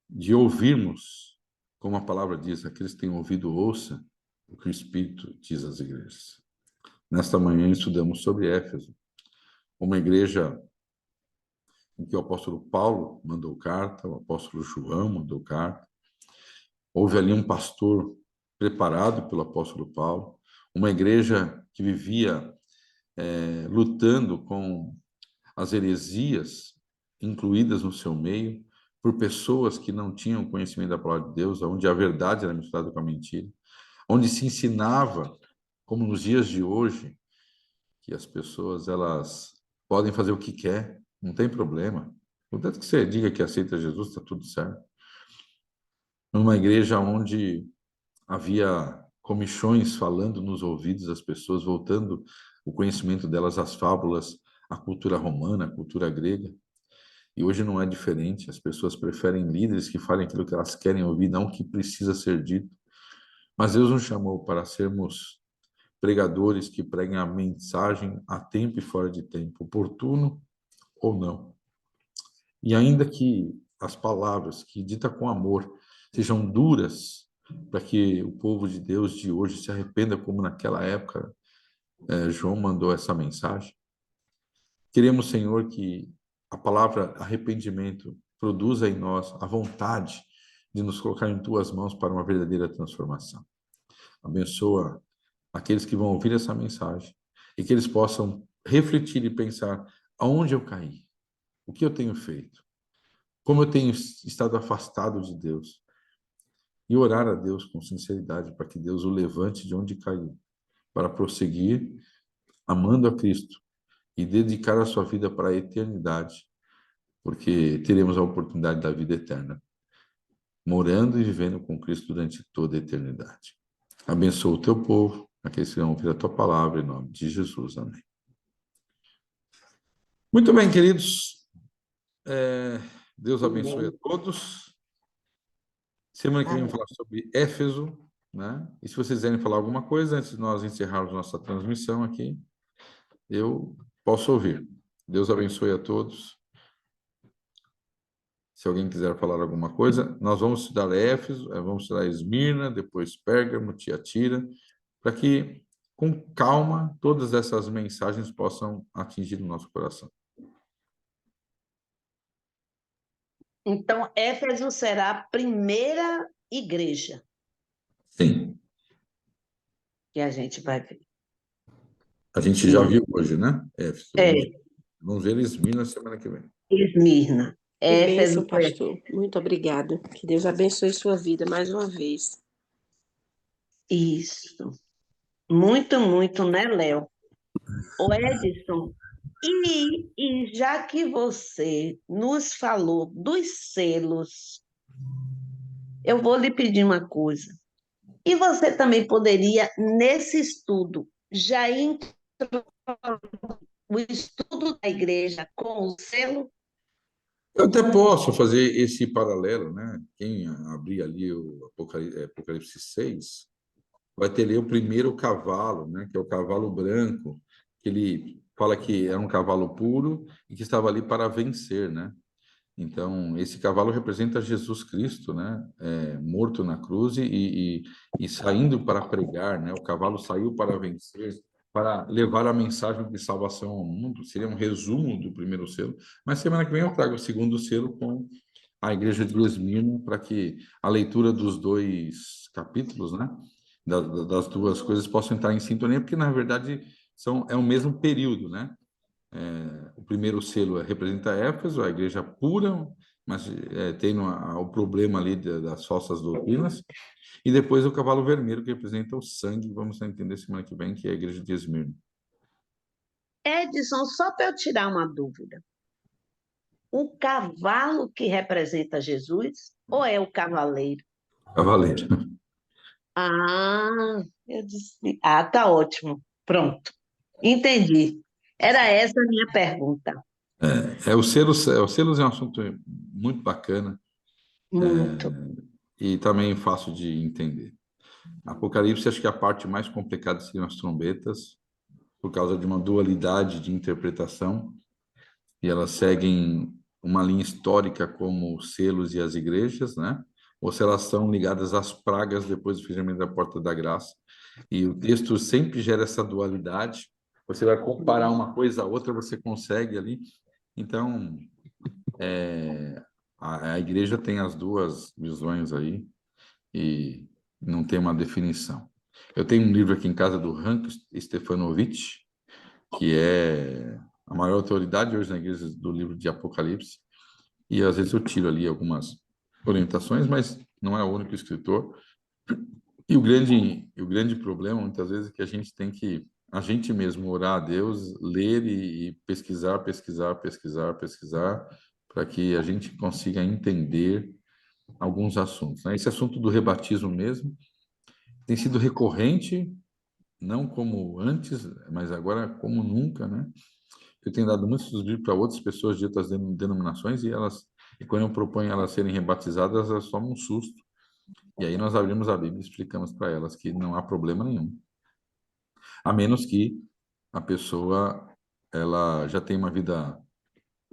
de ouvirmos, como a palavra diz, aqueles que têm ouvido, ouça o que o Espírito diz às igrejas. Nesta manhã estudamos sobre Éfeso, uma igreja em que o apóstolo Paulo mandou carta, o apóstolo João mandou carta. Houve ali um pastor preparado pelo apóstolo Paulo, uma igreja que vivia lutando com as heresias incluídas no seu meio, por pessoas que não tinham conhecimento da palavra de Deus, onde a verdade era misturada com a mentira, onde se ensinava, como nos dias de hoje, que as pessoas elas podem fazer o que quer, não tem problema. Contanto que você diga que aceita Jesus, está tudo certo. Numa igreja onde havia comichões falando nos ouvidos das pessoas, voltando o conhecimento delas às fábulas, à cultura romana, à cultura grega. E hoje não é diferente, as pessoas preferem líderes que falem aquilo que elas querem ouvir, não o que precisa ser dito. Mas Deus nos chamou para sermos pregadores que preguem a mensagem a tempo e fora de tempo, oportuno ou não. E ainda que as palavras que dita com amor sejam duras, para que o povo de Deus de hoje se arrependa, como naquela época João mandou essa mensagem. Queremos, Senhor, que a palavra arrependimento produza em nós a vontade de nos colocar em tuas mãos para uma verdadeira transformação. Abençoa aqueles que vão ouvir essa mensagem e que eles possam refletir e pensar aonde eu caí, o que eu tenho feito, como eu tenho estado afastado de Deus, e orar a Deus com sinceridade para que Deus o levante de onde caiu, para prosseguir amando a Cristo e dedicar a sua vida para a eternidade, porque teremos a oportunidade da vida eterna, morando e vivendo com Cristo durante toda a eternidade. Abençoa o teu povo, aqueles que vão ouvir a tua palavra, em nome de Jesus. Amém. Muito bem, queridos. Deus abençoe a todos. Semana que vem vamos falar sobre Éfeso, né? E se vocês quiserem falar alguma coisa, antes de nós encerrarmos nossa transmissão aqui, eu posso ouvir. Deus abençoe a todos. Se alguém quiser falar alguma coisa, nós vamos estudar Éfeso, vamos estudar Esmirna, depois Pérgamo, Tiatira, para que, com calma, todas essas mensagens possam atingir o nosso coração. Então, Éfeso será a primeira igreja. Sim. Que a gente vai ver. A gente já viu hoje, né? Éfeso. É. Vamos ver Esmirna semana que vem. Esmirna. Que bênção, pastor. Muito obrigada. Que Deus abençoe sua vida mais uma vez. Isso. Muito, muito, né, Léo? Ô, Edson, e já que você nos falou dos selos, eu vou lhe pedir uma coisa. E você também poderia, nesse estudo, já introduzir o estudo da igreja com o selo? Eu até posso fazer esse paralelo, né? Quem abrir ali o Apocalipse 6 vai ter ali o primeiro cavalo, né? Que é o cavalo branco, que ele fala que era um cavalo puro e que estava ali para vencer, né? Então, esse cavalo representa Jesus Cristo, né? Morto na cruz e saindo para pregar, né? O cavalo saiu para vencer, para levar a mensagem de salvação ao mundo. Seria um resumo do primeiro selo, mas semana que vem eu trago o segundo selo com a igreja de Esmirna, para que a leitura dos dois capítulos, né, das duas coisas possam entrar em sintonia, porque na verdade é o mesmo período, né? O primeiro selo representa Éfeso, a igreja pura, mas tem o problema ali das falsas doutrinas, e depois o cavalo vermelho, que representa o sangue, vamos entender semana que vem, que é a igreja de Esmirna. Edson, só para eu tirar uma dúvida. O cavalo que representa Jesus ou é o cavaleiro? Cavaleiro. Ah, eu disse. Ah, tá ótimo. Pronto. Entendi. Era essa a minha pergunta. Os selos é um assunto muito bacana Muito. e também fácil de entender. Apocalipse, acho que a parte mais complicada seriam as trombetas, por causa de uma dualidade de interpretação, e elas seguem uma linha histórica como os selos e as igrejas, né? Ou se elas são ligadas às pragas depois do fechamento da porta da graça. E o texto sempre gera essa dualidade. Você vai comparar uma coisa a outra, você consegue ali. Então, a igreja tem as duas visões aí e não tem uma definição. Eu tenho um livro aqui em casa do Hank Stefanovic, que é a maior autoridade hoje na igreja do livro de Apocalipse, e às vezes eu tiro ali algumas orientações, mas não é o único escritor. E o grande problema, muitas vezes, é que a gente tem que, a gente mesmo, orar a Deus, ler e pesquisar, para que a gente consiga entender alguns assuntos, né? Esse assunto do rebatismo mesmo tem sido recorrente, não como antes, mas agora como nunca, né? Eu tenho dado muitos livros para outras pessoas de outras denominações e quando eu proponho elas serem rebatizadas, elas tomam um susto. E aí nós abrimos a Bíblia e explicamos para elas que não há problema nenhum, a menos que a pessoa ela já tem uma vida,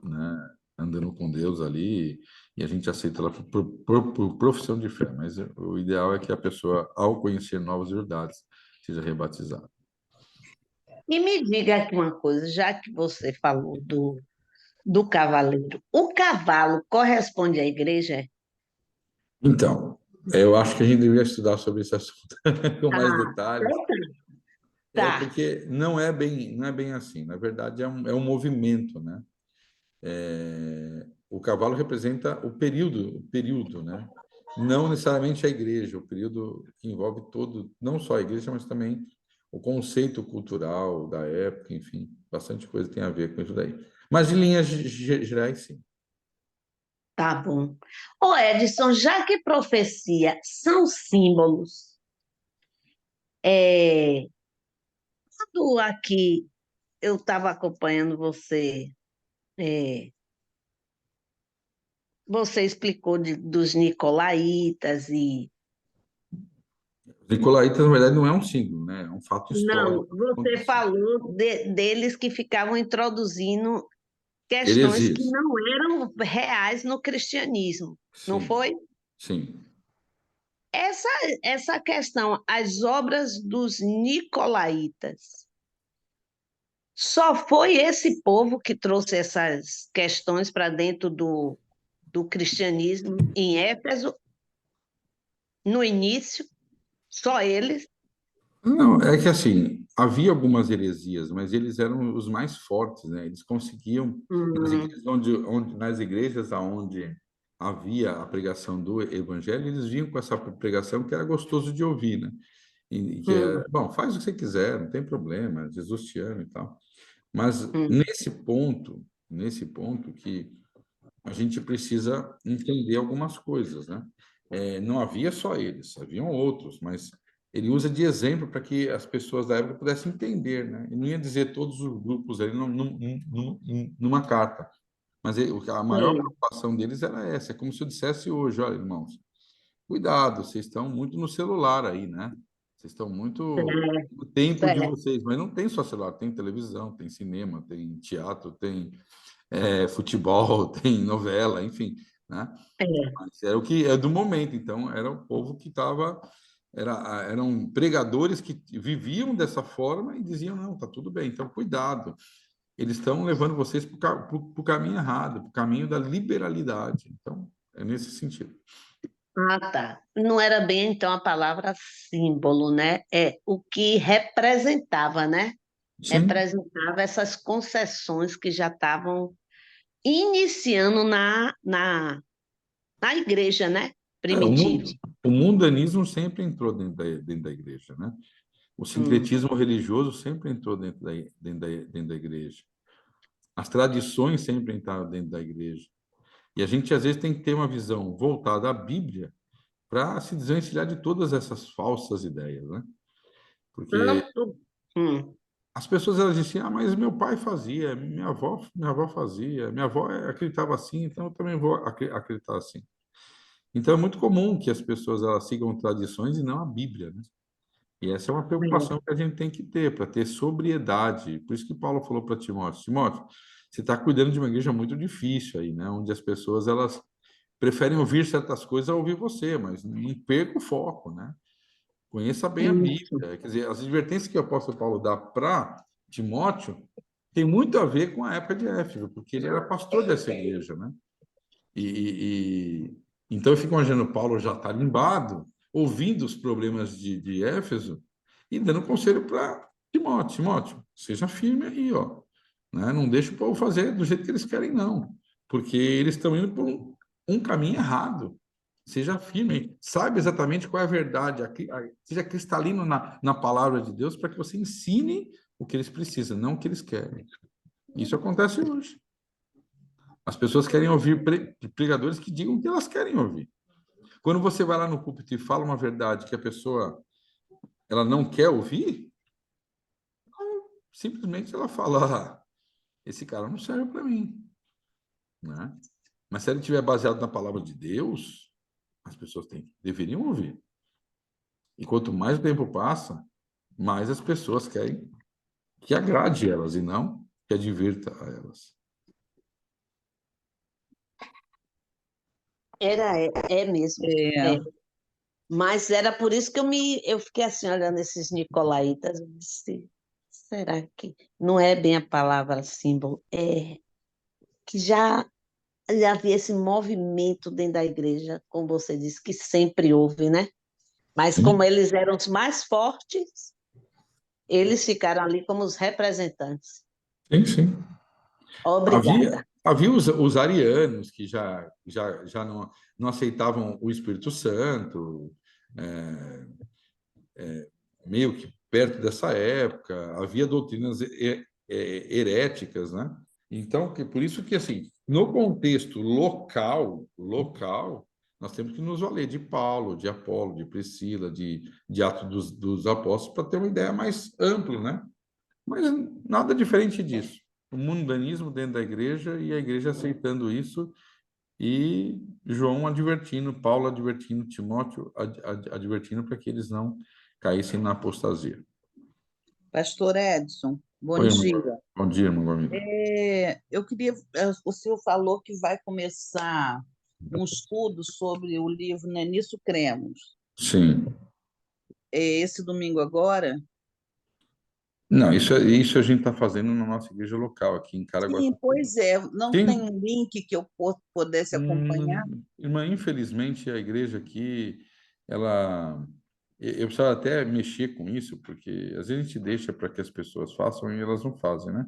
né, andando com Deus ali e a gente aceita ela por profissão de fé. Mas o ideal é que a pessoa, ao conhecer novas verdades, seja rebatizada. E me diga aqui uma coisa, já que você falou do cavaleiro, o cavalo corresponde à igreja? Então, eu acho que a gente deveria estudar sobre esse assunto com mais Ah, detalhes. tá. Porque não é bem assim. Na verdade, é um movimento, né? O cavalo representa o período, né? Não necessariamente a igreja, o período que envolve todo, não só a igreja, mas também o conceito cultural da época, enfim, bastante coisa tem a ver com isso daí. Mas em linhas gerais, sim. Tá bom. Ô Edson, já que profecia são símbolos, é, quando aqui eu estava acompanhando você, é, você explicou dos nicolaítas e... Nicolaítas, na verdade, não é um símbolo, né? É um fato Não, histórico que você aconteceu. falou deles que ficavam introduzindo questões que Heresias. não eram reais no cristianismo, não Sim, foi? sim. Essa, essa questão, as obras dos nicolaítas, só foi esse povo que trouxe essas questões para dentro do cristianismo em Éfeso, no início, só eles? Não, é que assim, havia algumas heresias, mas eles eram os mais fortes, né? Eles conseguiam, Hum, nas igrejas onde havia a pregação do evangelho, eles vinham com essa pregação que era gostoso de ouvir, né? E que é, hum, bom, faz o que você quiser, não tem problema, Jesus te ama e tal. Mas hum. nesse ponto que a gente precisa entender algumas coisas, né? Não havia só eles, haviam outros, mas ele usa de exemplo para que as pessoas da época pudessem entender, né? Ele não ia dizer todos os grupos ali numa carta, mas a maior Sim, preocupação deles era essa. É como se eu dissesse hoje, olha, irmãos, cuidado, vocês estão muito no celular aí, né? Vocês estão muito no tempo de certo. vocês, mas não tem só celular, tem televisão, tem cinema, tem teatro, tem futebol, tem novela, enfim, né? É. Mas era o que é do momento, então era o povo que estava eram pregadores que viviam dessa forma e diziam, não, tá tudo bem, então cuidado. Eles estão levando vocês para o caminho errado, para o caminho da liberalidade. Então, é nesse sentido. Ah, tá. Não era bem então a palavra símbolo, né? É o que representava, né? Sim. Representava essas concessões que já estavam iniciando na igreja, né? É, Primitiva. o mundanismo sempre entrou dentro da igreja, né? O Hum. sincretismo religioso sempre entrou dentro da igreja. As tradições sempre entraram dentro da igreja. E a gente, às vezes, tem que ter uma visão voltada à Bíblia para se desvencilhar de todas essas falsas ideias, né? Porque Tanto. Hum. as pessoas elas dizem, ah, mas meu pai fazia, minha avó fazia, minha avó acreditava assim, então eu também vou acreditar assim. Então é muito comum que as pessoas elas sigam tradições e não a Bíblia, né? E essa é uma preocupação que a gente tem que ter, para ter sobriedade. Por isso que Paulo falou para Timóteo, Timóteo, você está cuidando de uma igreja muito difícil aí, né? Onde as pessoas elas preferem ouvir certas coisas a ouvir você, mas não perca o foco, né? Conheça bem a Bíblia. Isso. Quer dizer, as advertências que o apóstolo Paulo dá para Timóteo tem muito a ver com a época de Éfeso, porque ele era pastor dessa igreja, né? Então eu fico imaginando Paulo já tarimbado, ouvindo os problemas de Éfeso e dando conselho para Timóteo. Timóteo, seja firme aí, ó. Né? Não deixa o povo fazer do jeito que eles querem, não. Porque eles estão indo por um caminho errado. Seja firme, saiba exatamente qual é a verdade, seja cristalino na palavra de Deus para que você ensine o que eles precisam, não o que eles querem. Isso acontece hoje. As pessoas querem ouvir pregadores que digam o que elas querem ouvir. Quando você vai lá no púlpito e fala uma verdade que a pessoa ela não quer ouvir, simplesmente ela fala: ah, esse cara não serve para mim, né? Mas se ele estiver baseado na palavra de Deus, as pessoas deveriam ouvir. E quanto mais o tempo passa, mais as pessoas querem que agrade elas e não que advirta a elas. É mesmo. É. É, Mas era por isso que eu fiquei assim olhando esses nicolaítas, eu disse, será que não é bem a palavra símbolo? É que já havia esse movimento dentro da igreja, como você disse, que sempre houve, né? Mas como Sim, eles eram os mais fortes, eles ficaram ali como os representantes. sim, sim. Obrigada. Havia os arianos que já não aceitavam o Espírito Santo, é, meio que perto dessa época, havia doutrinas heréticas, né? Então, por isso que, assim, no contexto local, nós temos que nos valer de Paulo, de Apolo, de Priscila, de Atos dos Apóstolos, para ter uma ideia mais ampla, né? Mas nada diferente disso. O mundanismo dentro da igreja e a igreja aceitando isso e João advertindo, Paulo advertindo, Timóteo advertindo para que eles não caíssem na apostasia. Pastor Edson, bom Oi, irmão. dia. Bom dia, irmão amigo. Eu queria, o senhor falou que vai começar um estudo sobre o livro, né? Nisso Cremos. Sim. É esse domingo agora? Não, isso a gente está fazendo na nossa igreja local, aqui em Sim, Caraguatatuba. pois é. Não tem Sim. um link que eu pudesse acompanhar? Irmã, infelizmente a igreja aqui, ela. Eu precisava até mexer com isso, porque às vezes a gente deixa para que as pessoas façam e elas não fazem, né?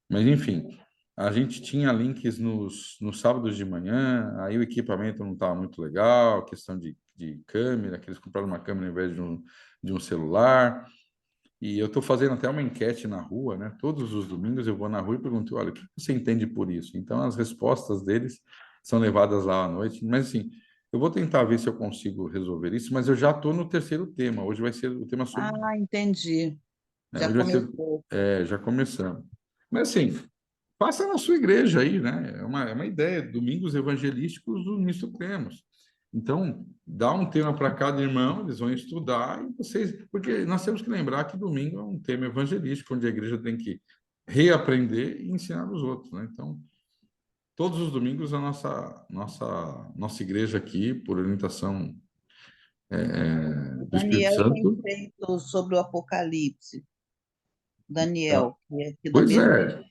Mas, enfim, a gente tinha links nos sábados de manhã, aí o equipamento não estava muito legal, questão de câmera, que eles compraram uma câmera ao invés de um celular. E eu estou fazendo até uma enquete na rua, né? Todos os domingos eu vou na rua e pergunto, olha, o que você entende por isso? Então, as respostas deles são levadas lá à noite. Mas, assim, eu vou tentar ver se eu consigo resolver isso, mas eu já estou no terceiro tema. Hoje vai ser o tema sobre... Ah, entendi. né? Já Hoje vai ser... começou. já começamos. Mas, assim, faça na sua igreja aí, né? É uma ideia. Domingos evangelísticos do Nisto Cremos. Então, dá um tema para cada irmão, eles vão estudar, e vocês. Porque nós temos que lembrar que domingo é um tema evangelístico, onde a igreja tem que reaprender e ensinar os outros, né? Então, todos os domingos a nossa igreja aqui, por orientação do Espírito Daniel tem Santo. feito sobre o Apocalipse. Tá? Daniel, que é aqui da Pois mesma. é.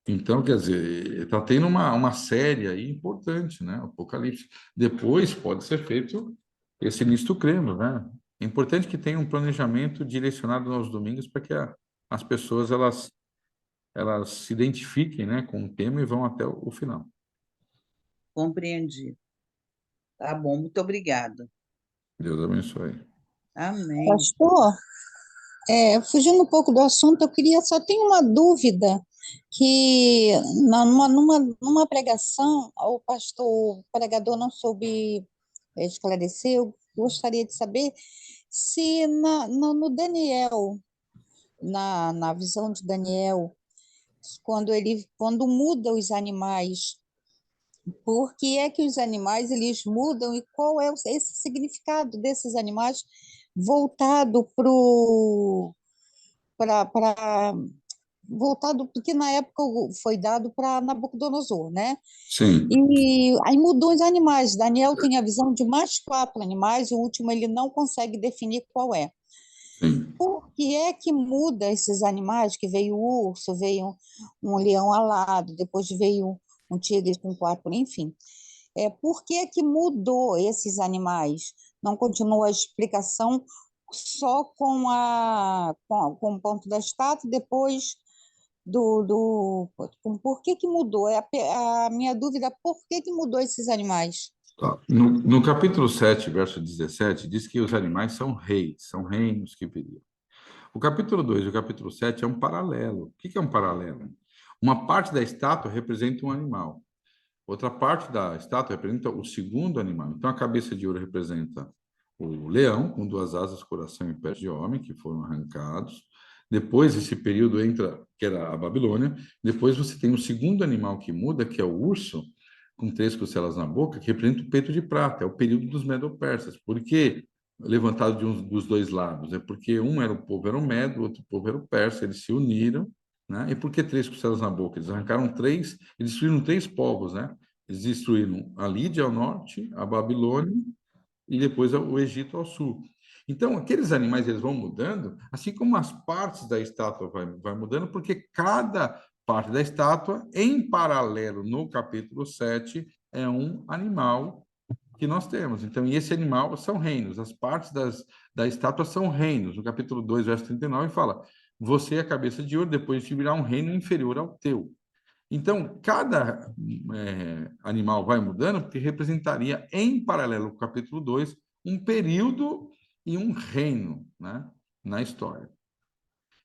Então, quer dizer, está tendo uma série aí importante, né? Apocalipse. Depois pode ser feito esse misto creme, né? É importante que tenha um planejamento direcionado aos domingos para que as pessoas elas se identifiquem, né, com o tema e vão até o final. Compreendi. Tá bom, muito obrigada. Deus abençoe. Amém. Pastor, fugindo um pouco do assunto, eu queria só ter uma dúvida que numa pregação o pastor, o pregador não soube esclarecer. Eu gostaria de saber se no Daniel, na visão de Daniel, quando muda os animais, por que é que os animais eles mudam e qual é esse significado desses animais voltado para voltado porque na época foi dado para Nabucodonosor, né? Sim, E aí mudou os animais. Daniel tem a visão de mais 4 animais, o último ele não consegue definir qual é. sim. Por que é que muda esses animais? Que veio o urso, veio um leão alado, depois veio um tigre com 4, enfim. Por que é que mudou esses animais? Não continua a explicação só com o ponto da estátua, depois por que que mudou? A minha dúvida é por que que mudou esses animais? Tá. No capítulo 7, verso 17, diz que os animais são reis, são reinos que viriam. O capítulo 2 e o capítulo 7 é um paralelo. O que que é um paralelo? Uma parte da estátua representa um animal. Outra parte da estátua representa o segundo animal. Então, a cabeça de ouro representa o leão, com 2 asas, coração e pés de homem, que foram arrancados. Depois, esse período entra, que era a Babilônia. Depois, você tem o segundo animal que muda, que é o urso, com 3 costelas na boca, que representa o peito de prata. É o período dos Medo-Persas. Por que levantado dos 2 lados? É porque um era o povo era o Medo, o outro povo era o Persa. Eles se uniram, né? E por que 3 costelas na boca? Eles arrancaram 3, eles destruíram 3 povos, né? Eles destruíram a Lídia ao norte, a Babilônia e depois o Egito ao sul. Então, aqueles animais eles vão mudando, assim como as partes da estátua vai mudando, porque cada parte da estátua, em paralelo, no capítulo 7, é um animal que nós temos. Então, e esse animal são reinos, as partes da estátua são reinos. No capítulo 2, verso 39, fala: você é a cabeça de ouro, depois te virá um reino inferior ao teu. Então, cada animal vai mudando, porque representaria, em paralelo com o capítulo 2, um período e um reino, né, na história.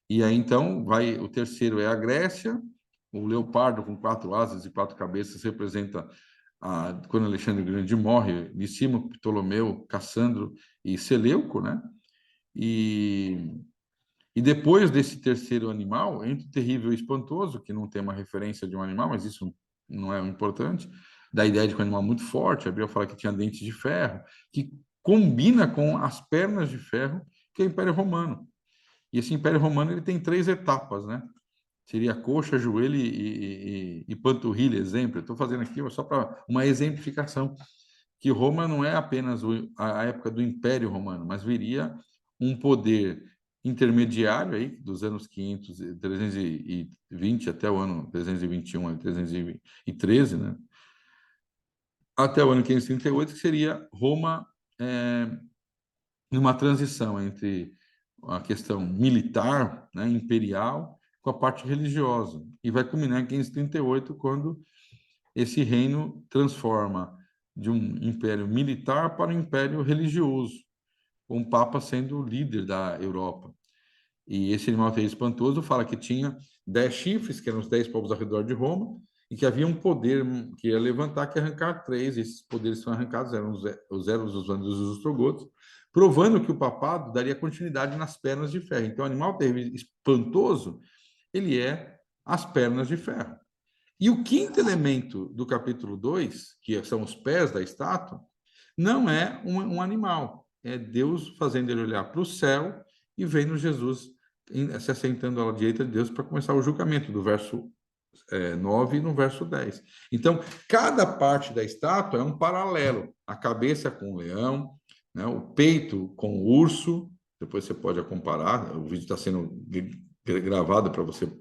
E aí, então, o terceiro é a Grécia, o leopardo com 4 asas e 4 cabeças representa quando Alexandre o Grande morre, Licímaco, Ptolomeu, Cassandro e Seleuco, né? E depois desse terceiro animal, entre o terrível e o espantoso, que não tem uma referência de um animal, mas isso não é o importante, da ideia de que um animal muito forte, a Bíblia fala que tinha dentes de ferro, que combina com as pernas de ferro, que é o Império Romano. E esse Império Romano ele tem 3 etapas, né? Seria coxa, joelho e panturrilha, exemplo. Eu estou fazendo aqui só para uma exemplificação, que Roma não é apenas a época do Império Romano, mas viria um poder intermediário aí dos anos 500, 320 até o ano 321, 313, né? Até o ano 538, que seria Roma numa transição entre a questão militar, né, imperial, com a parte religiosa. E vai culminar em 538, quando esse reino transforma de um império militar para um império religioso, com o Papa sendo o líder da Europa. E esse animal terrível espantoso fala que tinha 10 chifres, que eram os 10 povos ao redor de Roma, e que havia um poder que ia levantar, que ia arrancar 3. Esses poderes são arrancados, eram os Eros, os Vândalos e os Ostrogotos, provando que o papado daria continuidade nas pernas de ferro. Então, o animal terrível espantoso, ele é as pernas de ferro. E o quinto elemento do capítulo 2, que são os pés da estátua, não é um animal, é Deus fazendo ele olhar para o céu e vendo Jesus se assentando à direita de Deus para começar o julgamento, do verso 9 e no verso 10. Então, cada parte da estátua é um paralelo. A cabeça com o leão, né? O peito com o urso, depois você pode comparar, o vídeo está sendo gravado para você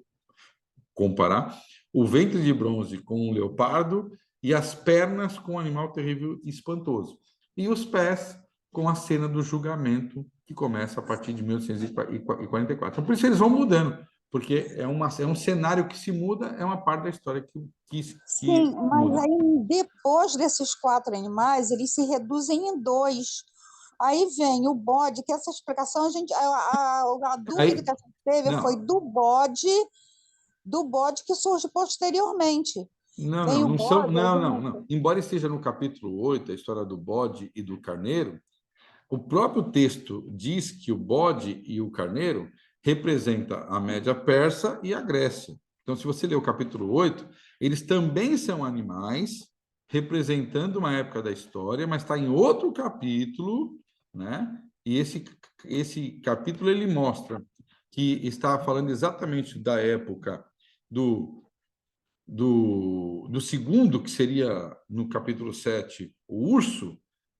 comparar. O ventre de bronze com o leopardo e as pernas com o animal terrível e espantoso. E os pés com a cena do julgamento, que começa a partir de 1844. Então, por isso eles vão mudando, porque é um cenário que se muda, é uma parte da história que Sim, mas muda. aí depois desses 4 animais, eles se reduzem em 2. Aí vem o bode, que essa explicação a dúvida que a gente teve foi Não, do bode que surge posteriormente. Vem o não são, bode, aí não. Embora esteja no capítulo 8, a história do bode e do carneiro, o próprio texto diz que o bode e o carneiro representa a Média Persa e a Grécia. Então, se você ler o capítulo 8, eles também são animais representando uma época da história, mas está em outro capítulo, né? E esse capítulo ele mostra que está falando exatamente da época do segundo, que seria no capítulo 7, o urso,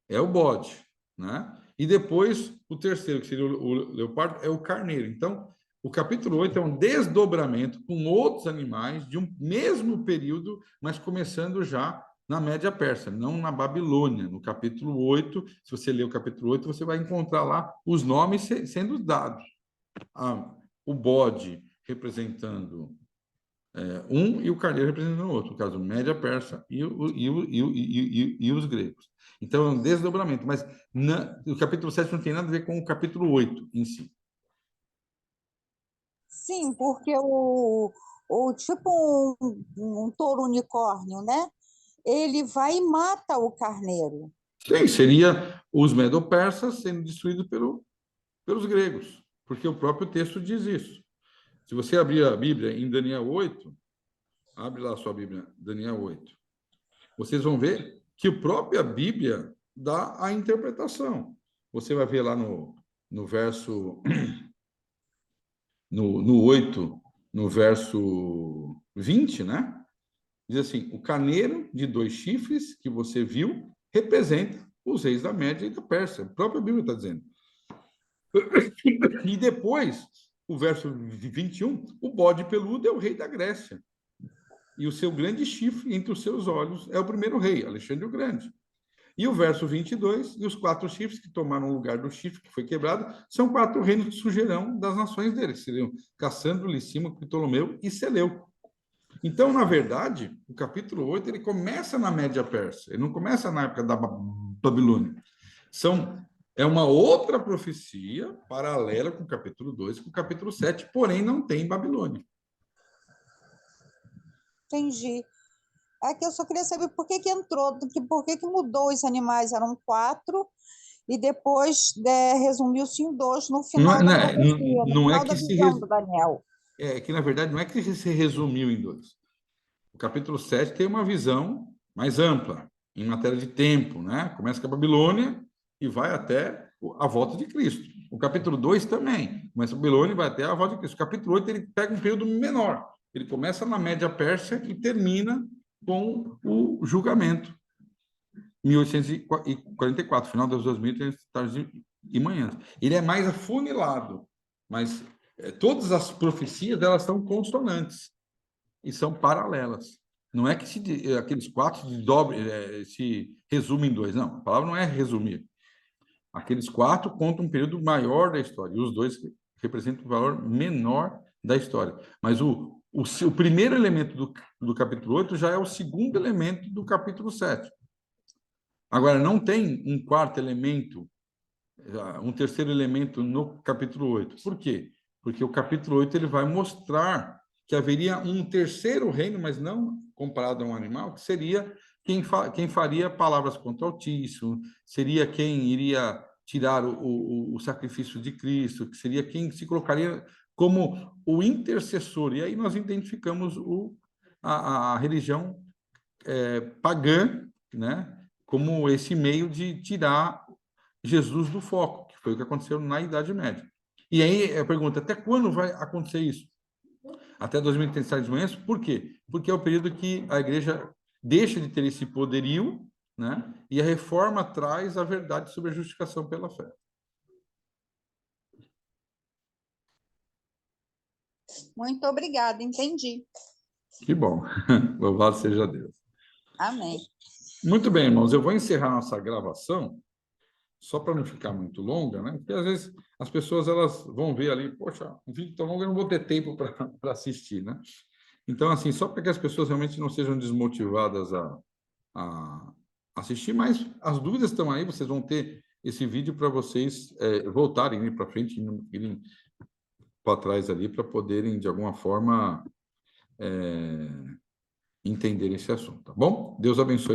é o bode, né? E depois o terceiro, que seria o leopardo, é o carneiro. Então, o capítulo 8 é um desdobramento com outros animais de um mesmo período, mas começando já na Média Persa, não na Babilônia. No capítulo 8, se você ler o capítulo 8, você vai encontrar lá os nomes sendo dados. O bode representando um e o carneiro representando o outro, no caso, Média Persa e os gregos. Então, é um desdobramento, mas o capítulo 7 não tem nada a ver com o capítulo 8 em si. sim, porque tipo um touro unicórnio, né? Ele vai e mata o carneiro. Sim, seria os medo-persas sendo destruídos pelos gregos, porque o próprio texto diz isso. Se você abrir a Bíblia em Daniel 8, abre lá a sua Bíblia, Daniel 8, vocês vão ver que a própria Bíblia dá a interpretação. Você vai ver lá no verso no 8, no verso 20, né? Diz assim: o carneiro de 2 chifres que você viu representa os reis da Média e da Pérsia. A própria Bíblia está dizendo. E depois, o verso 21, o bode peludo é o rei da Grécia. E o seu grande chifre entre os seus olhos é o primeiro rei, Alexandre o Grande. E o verso 22, e os 4 chifres que tomaram o lugar do chifre que foi quebrado, são 4 reinos que surgirão das nações deles, seriam Cassandro, Licímaco, Ptolomeu e Seleuco. Então, na verdade, o capítulo 8 ele começa na Média Pérsia, ele não começa na época da Babilônia. É uma outra profecia paralela com o capítulo 2 e com o capítulo 7, porém não tem Babilônia. Entendi. É que eu só queria saber por que entrou, por que mudou os animais, eram 4, e depois resumiu-se em 2 no final da profecia, no não é final da que visão do Daniel. É que, na verdade, não é que se resumiu em 2. O capítulo 7 tem uma visão mais ampla, em matéria de tempo, né? Começa com a Babilônia e vai até a volta de Cristo. O capítulo 2 também, começa com a Babilônia e vai até a volta de Cristo. O capítulo 8 ele pega um período menor. Ele começa na Média Pérsia e termina com o julgamento. 1844, final das 2000, tarde e manhã. Ele é mais afunilado, mas todas as profecias elas são consonantes e são paralelas. Não é que aqueles 4 se resumem em 2, não. A palavra não é resumir. Aqueles 4 contam um período maior da história, e os 2 representam um valor menor da história. Mas o primeiro elemento do capítulo 8 já é o segundo elemento do capítulo 7. Agora, não tem um 4º elemento, um 3º elemento no capítulo 8. Por quê? Porque o capítulo 8 ele vai mostrar que haveria um 3º reino, mas não comparado a um animal, que seria quem faria palavras contra o Altíssimo, seria quem iria tirar o sacrifício de Cristo, que seria quem se colocaria como o intercessor. E aí nós identificamos a religião pagã, né, como esse meio de tirar Jesus do foco, que foi o que aconteceu na Idade Média. E aí a pergunta, até quando vai acontecer isso? Até 2037 de manhã. Por quê? Porque é o período que a igreja deixa de ter esse poderio né? E a reforma traz a verdade sobre a justificação pela fé. Muito obrigada, entendi. Que bom. Louvado seja Deus. Amém. Muito bem, irmãos. Eu vou encerrar nossa gravação, só para não ficar muito longa, né? Porque às vezes as pessoas elas vão ver ali, poxa, um vídeo tão longo, eu não vou ter tempo para assistir, né? Então, assim, só para que as pessoas realmente não sejam desmotivadas a assistir, mas as dúvidas estão aí, vocês vão ter esse vídeo para vocês voltarem, irem para frente, irem para trás ali, para poderem, de alguma forma, entender esse assunto, tá bom? Deus abençoe.